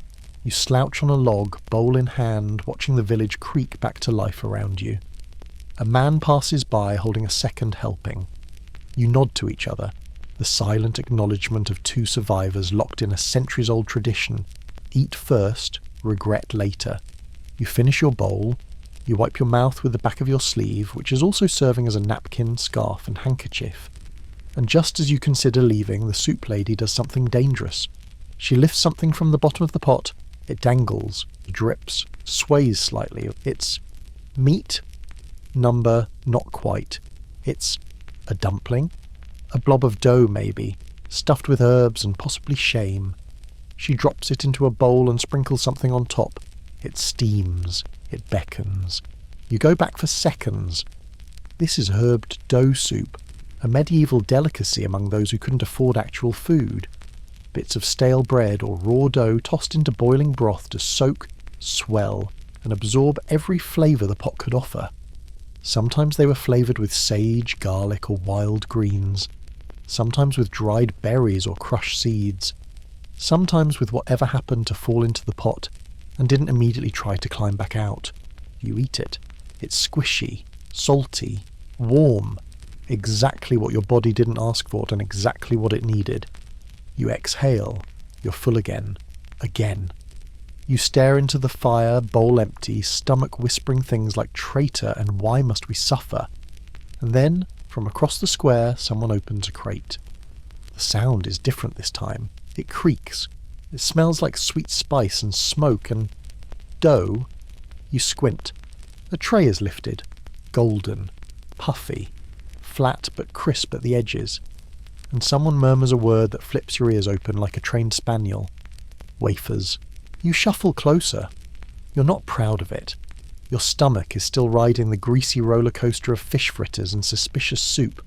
You slouch on a log, bowl in hand, watching the village creak back to life around you. A man passes by holding a second helping. You nod to each other, the silent acknowledgement of two survivors locked in a centuries-old tradition. Eat first, regret later. You finish your bowl. You wipe your mouth with the back of your sleeve, which is also serving as a napkin, scarf, and handkerchief. And just as you consider leaving, the soup lady does something dangerous. She lifts something from the bottom of the pot. It dangles, drips, sways slightly. It's meat, number not quite. It's a dumpling, a blob of dough maybe, stuffed with herbs and possibly shame. She drops it into a bowl and sprinkles something on top. It steams, it beckons. You go back for seconds. This is herbed dough soup, a medieval delicacy among those who couldn't afford actual food. Bits of stale bread or raw dough tossed into boiling broth to soak, swell, and absorb every flavour the pot could offer. Sometimes they were flavoured with sage, garlic, or wild greens. Sometimes with dried berries or crushed seeds. Sometimes with whatever happened to fall into the pot and didn't immediately try to climb back out. You eat it. It's squishy, salty, warm, exactly what your body didn't ask for and exactly what it needed. You exhale. You're full again. Again. You stare into the fire, bowl empty, stomach whispering things like traitor and why must we suffer. And then, from across the square, someone opens a crate. The sound is different this time. It creaks. It smells like sweet spice and smoke and dough. You squint. A tray is lifted. Golden. Puffy. Flat but crisp at the edges. And someone murmurs a word that flips your ears open like a trained spaniel. Wafers. You shuffle closer. You're not proud of it. Your stomach is still riding the greasy roller coaster of fish fritters and suspicious soup.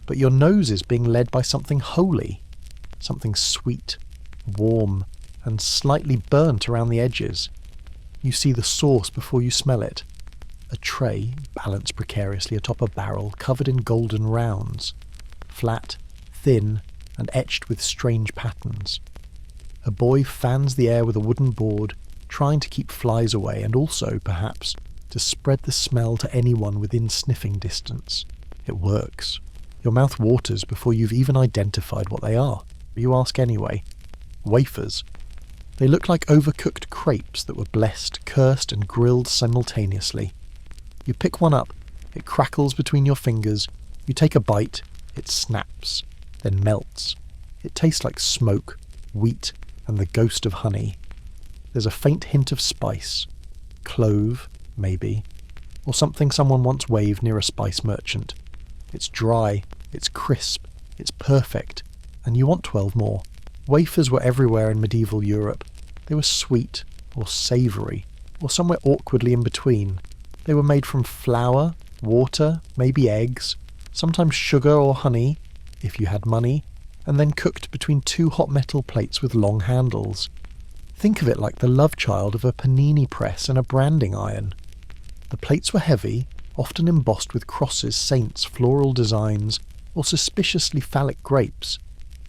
But your nose is being led by something holy. Something sweet, warm, and slightly burnt around the edges. You see the sauce before you smell it. A tray, balanced precariously atop a barrel, covered in golden rounds. Flat, thin, and etched with strange patterns. A boy fans the air with a wooden board, trying to keep flies away and also, perhaps, to spread the smell to anyone within sniffing distance. It works. Your mouth waters before you've even identified what they are. You ask anyway. Wafers. They look like overcooked crepes that were blessed, cursed, and grilled simultaneously. You pick one up, it crackles between your fingers, you take a bite, it snaps, then melts. It tastes like smoke, wheat, and the ghost of honey. There's a faint hint of spice. Clove, maybe. Or something someone once waved near a spice merchant. It's dry, it's crisp, it's perfect, and you want 12 more. Wafers were everywhere in medieval Europe. They were sweet, or savoury, or somewhere awkwardly in between. They were made from flour, water, maybe eggs, sometimes sugar or honey, if you had money, and then cooked between two hot metal plates with long handles. Think of it like the love child of a panini press and a branding iron. The plates were heavy, often embossed with crosses, saints, floral designs, or suspiciously phallic grapes,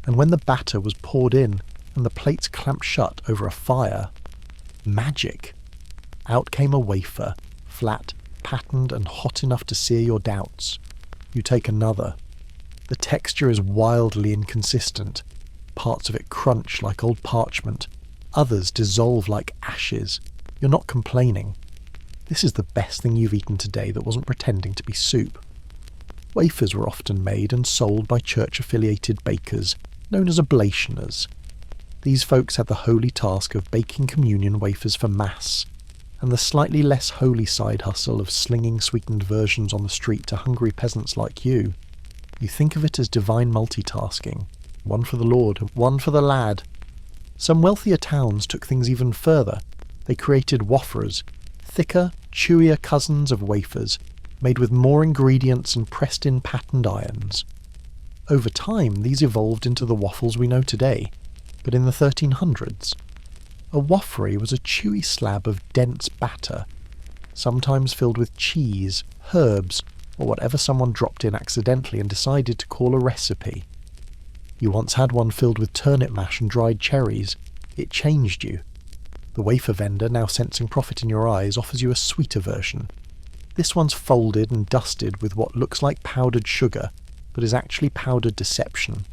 and when the batter was poured in and the plates clamped shut over a fire, magic! Out came a wafer, flat, patterned, and hot enough to sear your doubts. You take another. The texture is wildly inconsistent. Parts of it crunch like old parchment. Others dissolve like ashes. You're not complaining. This is the best thing you've eaten today that wasn't pretending to be soup. Wafers were often made and sold by church-affiliated bakers, known as oblationers. These folks had the holy task of baking communion wafers for Mass, and the slightly less holy side hustle of slinging sweetened versions on the street to hungry peasants like you. You think of it as divine multitasking. One for the Lord, one for the lad. Some wealthier towns took things even further. They created wafers, thicker, chewier cousins of wafers, made with more ingredients and pressed in patterned irons. Over time, these evolved into the waffles we know today, but in the 1300s. A waffery was a chewy slab of dense batter, sometimes filled with cheese, herbs, or whatever someone dropped in accidentally and decided to call a recipe. You once had one filled with turnip mash and dried cherries. It changed you. The wafer vendor, now sensing profit in your eyes, offers you a sweeter version. This one's folded and dusted with what looks like powdered sugar, but is actually powdered deception.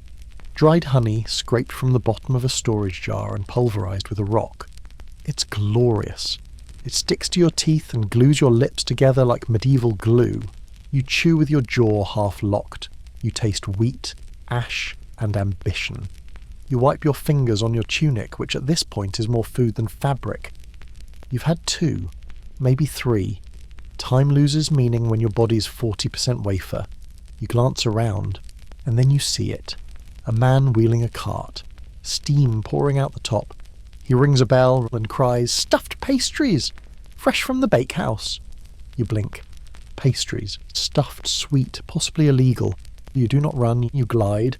Dried honey scraped from the bottom of a storage jar and pulverized with a rock. It's glorious. It sticks to your teeth and glues your lips together like medieval glue. You chew with your jaw half locked. You taste wheat, ash, and ambition. You wipe your fingers on your tunic, which at this point is more food than fabric. You've had 2, maybe 3. Time loses meaning when your body's 40% wafer. You glance around, and then you see it. A man wheeling a cart, steam pouring out the top. He rings a bell and cries, "Stuffed pastries! Fresh from the bakehouse!" You blink. Pastries, stuffed, sweet, possibly illegal. You do not run, you glide.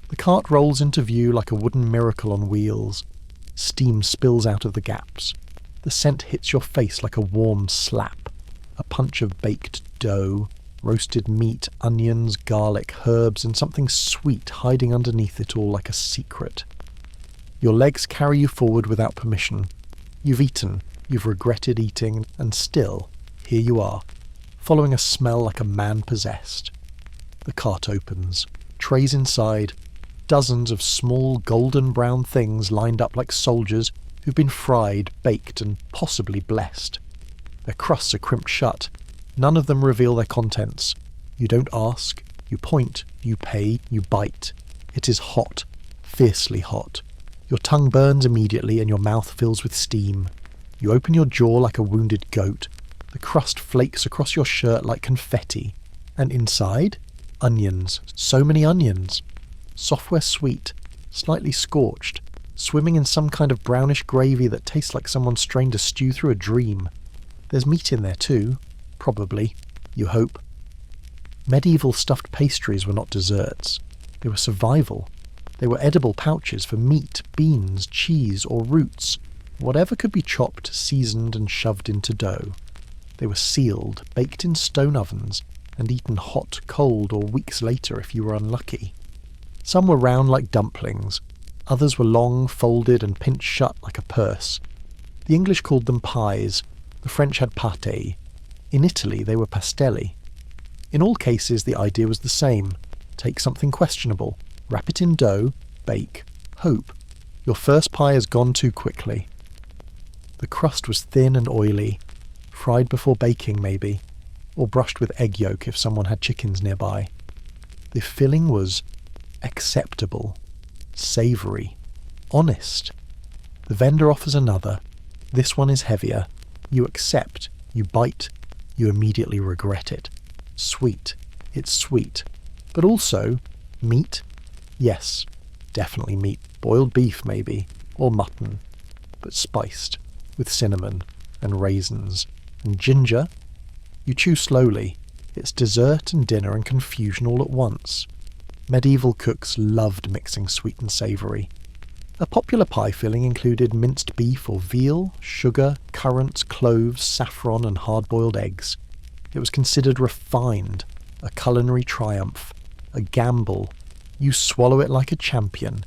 The cart rolls into view like a wooden miracle on wheels. Steam spills out of the gaps. The scent hits your face like a warm slap. A punch of baked dough, roasted meat, onions, garlic, herbs, and something sweet hiding underneath it all like a secret. Your legs carry you forward without permission. You've eaten, you've regretted eating, and still, here you are, following a smell like a man possessed. The cart opens. Trays inside. Dozens of small golden brown things lined up like soldiers, who've been fried, baked, and possibly blessed. Their crusts are crimped shut. None of them reveal their contents. You don't ask, you point, you pay, you bite. It is hot, fiercely hot. Your tongue burns immediately and your mouth fills with steam. You open your jaw like a wounded goat. The crust flakes across your shirt like confetti. And inside? Onions. So many onions. Software sweet, slightly scorched, swimming in some kind of brownish gravy that tastes like someone strained a stew through a dream. There's meat in there too. Probably. You hope. Medieval stuffed pastries were not desserts. They were survival. They were edible pouches for meat, beans, cheese, or roots, whatever could be chopped, seasoned, and shoved into dough. They were sealed, baked in stone ovens, and eaten hot, cold, or weeks later if you were unlucky. Some were round like dumplings. Others were long, folded, and pinched shut like a purse. The English called them pies. The French had pâté. In Italy, they were pastelli. In all cases, the idea was the same. Take something questionable, wrap it in dough, bake, hope. Your first pie has gone too quickly. The crust was thin and oily, fried before baking maybe, or brushed with egg yolk if someone had chickens nearby. The filling was acceptable, savoury, honest. The vendor offers another. This one is heavier. You accept, you bite, you immediately regret it. Sweet. It's sweet. But also, meat? Yes, definitely meat. Boiled beef, maybe. Or mutton. But spiced, with cinnamon, and raisins, and ginger. You chew slowly. It's dessert and dinner and confusion all at once. Medieval cooks loved mixing sweet and savoury. A popular pie filling included minced beef or veal, sugar, currants, cloves, saffron, and hard-boiled eggs. It was considered refined, a culinary triumph, a gamble. You swallow it like a champion.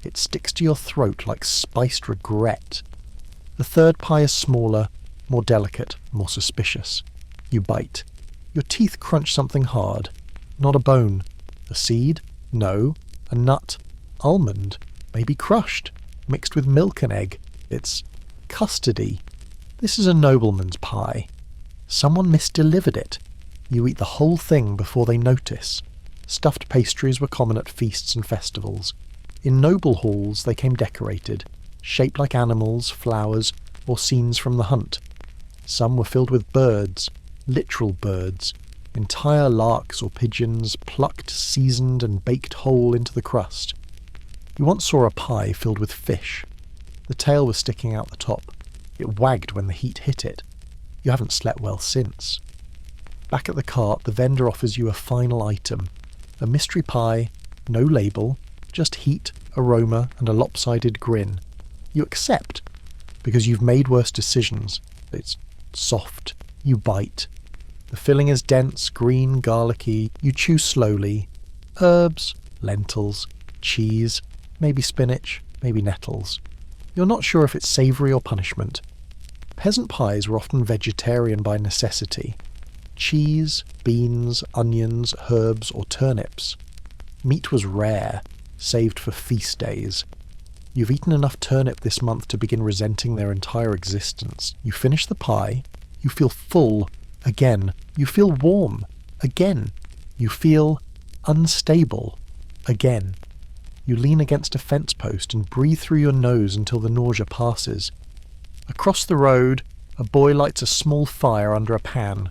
It sticks to your throat like spiced regret. The third pie is smaller, more delicate, more suspicious. You bite. Your teeth crunch something hard. Not a bone. A seed? No. A nut? Almond? Maybe crushed, mixed with milk and egg. It's custardy. This is a nobleman's pie. Someone misdelivered it. You eat the whole thing before they notice. Stuffed pastries were common at feasts and festivals. In noble halls they came decorated, shaped like animals, flowers, or scenes from the hunt. Some were filled with birds, literal birds, entire larks or pigeons, plucked, seasoned, and baked whole into the crust. You once saw a pie filled with fish. The tail was sticking out the top. It wagged when the heat hit it. You haven't slept well since. Back at the cart, the vendor offers you a final item. A mystery pie, no label, just heat, aroma, and a lopsided grin. You accept, because you've made worse decisions. It's soft. You bite. The filling is dense, green, garlicky. You chew slowly. Herbs, lentils, cheese, maybe spinach, maybe nettles. You're not sure if it's savoury or punishment. Peasant pies were often vegetarian by necessity. Cheese, beans, onions, herbs, or turnips. Meat was rare, saved for feast days. You've eaten enough turnip this month to begin resenting their entire existence. You finish the pie. You feel full. Again. You feel warm. Again. You feel unstable. Again. You lean against a fence post and breathe through your nose until the nausea passes. Across the road, a boy lights a small fire under a pan.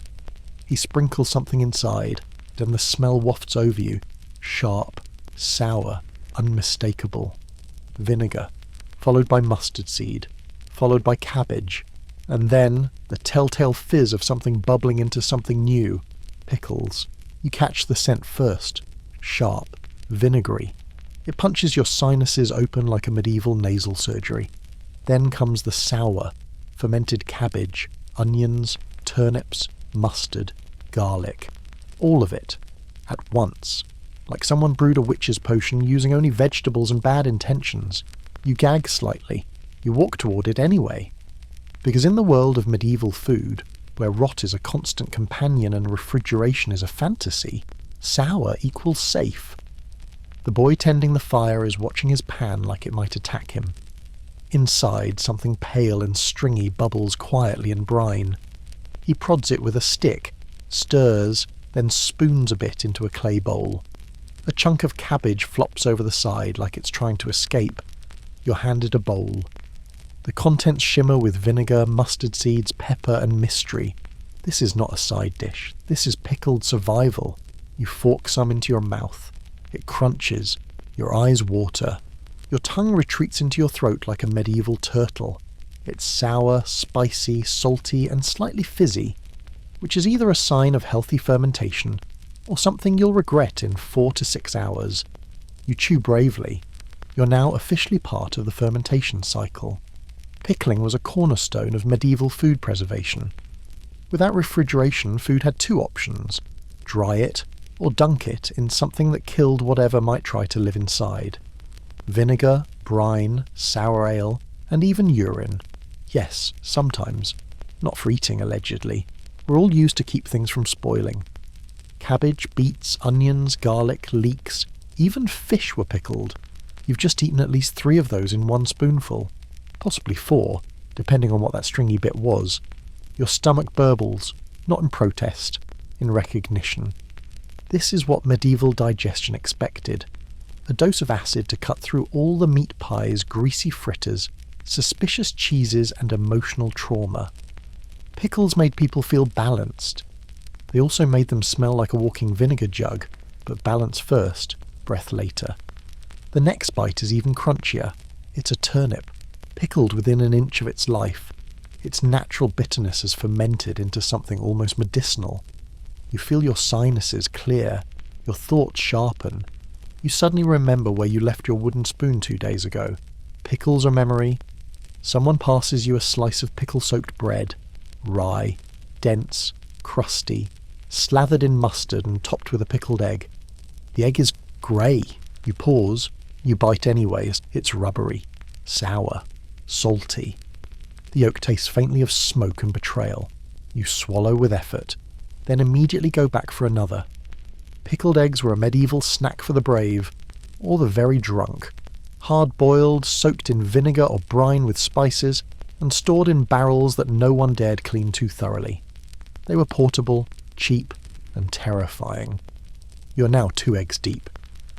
He sprinkles something inside, then the smell wafts over you. Sharp, sour, unmistakable. Vinegar, followed by mustard seed, followed by cabbage, and then the telltale fizz of something bubbling into something new. Pickles. You catch the scent first. Sharp, vinegary. It punches your sinuses open like a medieval nasal surgery. Then comes the sour, fermented cabbage, onions, turnips, mustard, garlic. All of it, at once. Like someone brewed a witch's potion using only vegetables and bad intentions. You gag slightly. You walk toward it anyway. Because in the world of medieval food, where rot is a constant companion and refrigeration is a fantasy, sour equals safe. The boy tending the fire is watching his pan like it might attack him. Inside, something pale and stringy bubbles quietly in brine. He prods it with a stick, stirs, then spoons a bit into a clay bowl. A chunk of cabbage flops over the side like it's trying to escape. You're handed a bowl. The contents shimmer with vinegar, mustard seeds, pepper and mystery. This is not a side dish. This is pickled survival. You fork some into your mouth. It crunches. Your eyes water. Your tongue retreats into your throat like a medieval turtle. It's sour, spicy, salty and slightly fizzy, which is either a sign of healthy fermentation or something you'll regret in 4 to 6 hours. You chew bravely. You're now officially part of the fermentation cycle. Pickling was a cornerstone of medieval food preservation. Without refrigeration, food had 2 options: dry it or dunk it in something that killed whatever might try to live inside. Vinegar, brine, sour ale, and even urine. Yes, sometimes. Not for eating, allegedly. Were all used to keep things from spoiling. Cabbage, beets, onions, garlic, leeks, even fish were pickled. You've just eaten at least 3 of those in 1 spoonful. Possibly 4, depending on what that stringy bit was. Your stomach burbles, not in protest, in recognition. This is what medieval digestion expected. A dose of acid to cut through all the meat pies, greasy fritters, suspicious cheeses and emotional trauma. Pickles made people feel balanced. They also made them smell like a walking vinegar jug, but balance first, breath later. The next bite is even crunchier. It's a turnip, pickled within an inch of its life. Its natural bitterness has fermented into something almost medicinal. You feel your sinuses clear, your thoughts sharpen. You suddenly remember where you left your wooden spoon 2 days ago. Pickles are memory. Someone passes you a slice of pickle-soaked bread, rye, dense, crusty, slathered in mustard and topped with a pickled egg. The egg is grey. You pause. You bite anyway. It's rubbery, sour, salty. The yolk tastes faintly of smoke and betrayal. You swallow with effort, then immediately go back for another. Pickled eggs were a medieval snack for the brave, or the very drunk. Hard-boiled, soaked in vinegar or brine with spices, and stored in barrels that no one dared clean too thoroughly. They were portable, cheap, and terrifying. You're now 2 eggs deep.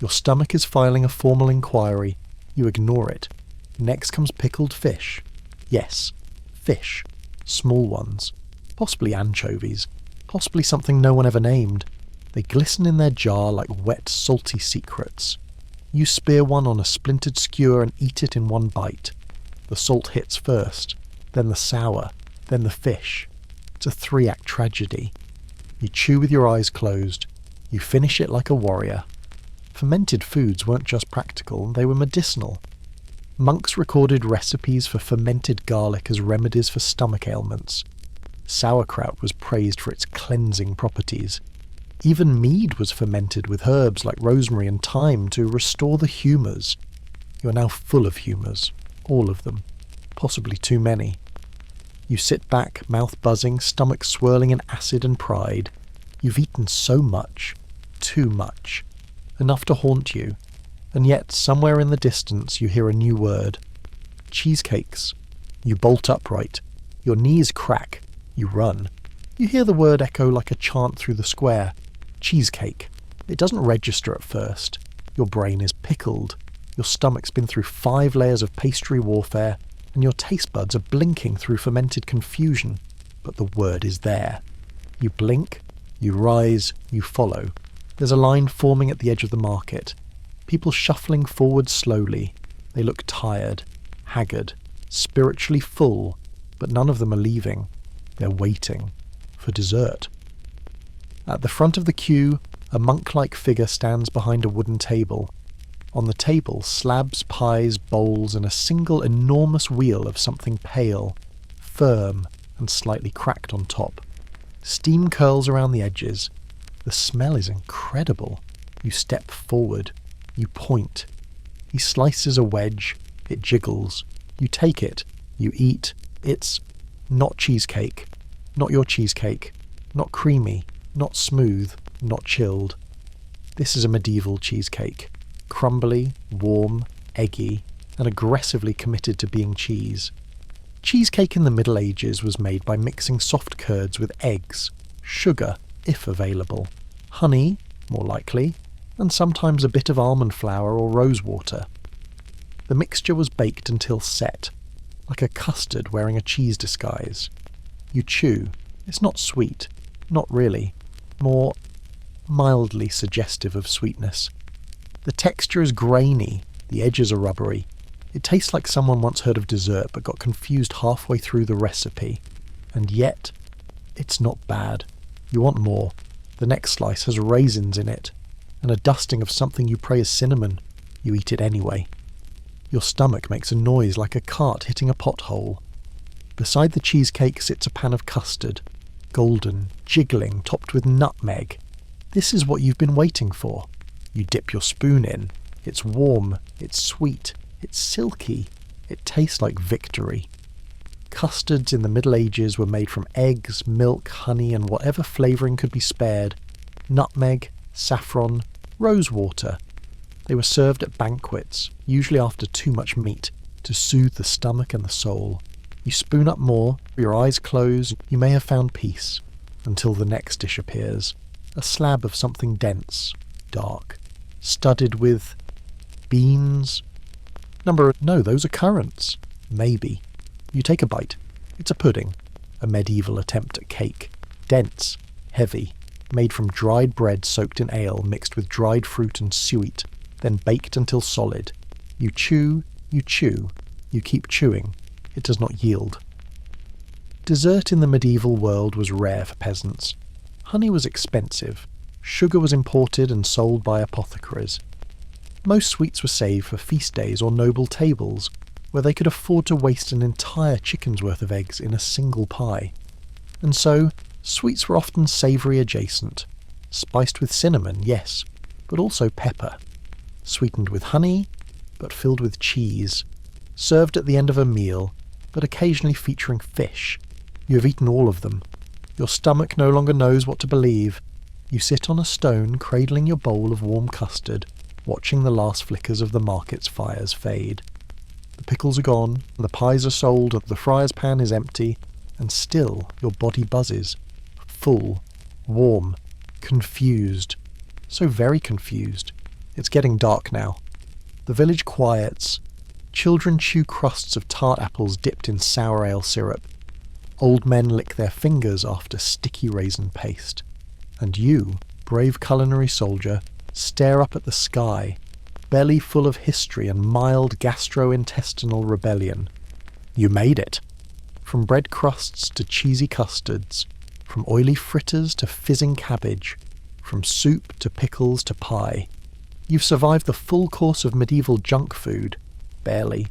Your stomach is filing a formal inquiry. You ignore it. Next comes pickled fish. Yes, fish. Small ones. Possibly anchovies. Possibly something no one ever named. They glisten in their jar like wet, salty secrets. You spear one on a splintered skewer and eat it in 1 bite. The salt hits first, then the sour, then the fish. It's a 3-act tragedy. You chew with your eyes closed. You finish it like a warrior. Fermented foods weren't just practical, they were medicinal. Monks recorded recipes for fermented garlic as remedies for stomach ailments. Sauerkraut was praised for its cleansing properties. Even mead was fermented with herbs like rosemary and thyme to restore the humours. You are now full of humours, all of them, possibly too many. You sit back, mouth buzzing, stomach swirling in acid and pride. You've eaten so much, too much, enough to haunt you, and yet somewhere in the distance you hear a new word. Cheesecakes. You bolt upright. Your knees crack. You run. You hear the word echo like a chant through the square. Cheesecake. It doesn't register at first. Your brain is pickled. Your stomach's been through 5 layers of pastry warfare, and your taste buds are blinking through fermented confusion. But the word is there. You blink, you rise, you follow. There's a line forming at the edge of the market. People shuffling forward slowly. They look tired, haggard, spiritually full, but none of them are leaving. They're waiting for dessert. At the front of the queue, a monk-like figure stands behind a wooden table. On the table, slabs, pies, bowls, and a single enormous wheel of something pale, firm, and slightly cracked on top. Steam curls around the edges. The smell is incredible. You step forward. You point. He slices a wedge. It jiggles. You take it. You eat. It's not cheesecake. Not your cheesecake. Not creamy. Not smooth. Not chilled. This is a medieval cheesecake. Crumbly, warm, eggy, and aggressively committed to being cheese. Cheesecake in the Middle Ages was made by mixing soft curds with eggs, sugar, if available, honey, more likely, and sometimes a bit of almond flour or rose water. The mixture was baked until set, like a custard wearing a cheese disguise. You chew. It's not sweet. Not really. More mildly suggestive of sweetness. The texture is grainy, the edges are rubbery. It tastes like someone once heard of dessert but got confused halfway through the recipe. And yet, it's not bad. You want more. The next slice has raisins in it, and a dusting of something you pray is cinnamon. You eat it anyway. Your stomach makes a noise like a cart hitting a pothole. Beside the cheesecake sits a pan of custard, golden, jiggling, topped with nutmeg. This is what you've been waiting for. You dip your spoon in. It's warm, it's sweet, it's silky, it tastes like victory. Custards in the Middle Ages were made from eggs, milk, honey, and whatever flavouring could be spared. Nutmeg, saffron, rose water. They were served at banquets, usually after too much meat, to soothe the stomach and the soul. You spoon up more, your eyes close, you may have found peace, until the next dish appears. A slab of something dense, dark, studded with beans. No, those are currants. Maybe. You take a bite. It's a pudding, a medieval attempt at cake. Dense, heavy, made from dried bread soaked in ale mixed with dried fruit and suet, then baked until solid. You chew, you keep chewing. It does not yield. Dessert in the medieval world was rare for peasants. Honey was expensive. Sugar was imported and sold by apothecaries. Most sweets were saved for feast days or noble tables, where they could afford to waste an entire chicken's worth of eggs in a single pie. And so, sweets were often savoury adjacent. Spiced with cinnamon, yes, but also pepper. Sweetened with honey, but filled with cheese. Served at the end of a meal, but occasionally featuring fish. You have eaten all of them. Your stomach no longer knows what to believe. You sit on a stone cradling your bowl of warm custard, watching the last flickers of the market's fires fade. The pickles are gone, the pies are sold, the fryer's pan is empty, and still your body buzzes. Full, warm, confused. So very confused. It's getting dark now. The village quiets. Children chew crusts of tart apples dipped in sour ale syrup. Old men lick their fingers after sticky raisin paste. And you, brave culinary soldier, stare up at the sky, belly full of history and mild gastrointestinal rebellion. You made it. From bread crusts to cheesy custards, from oily fritters to fizzing cabbage, from soup to pickles to pie. You've survived the full course of medieval junk food, barely.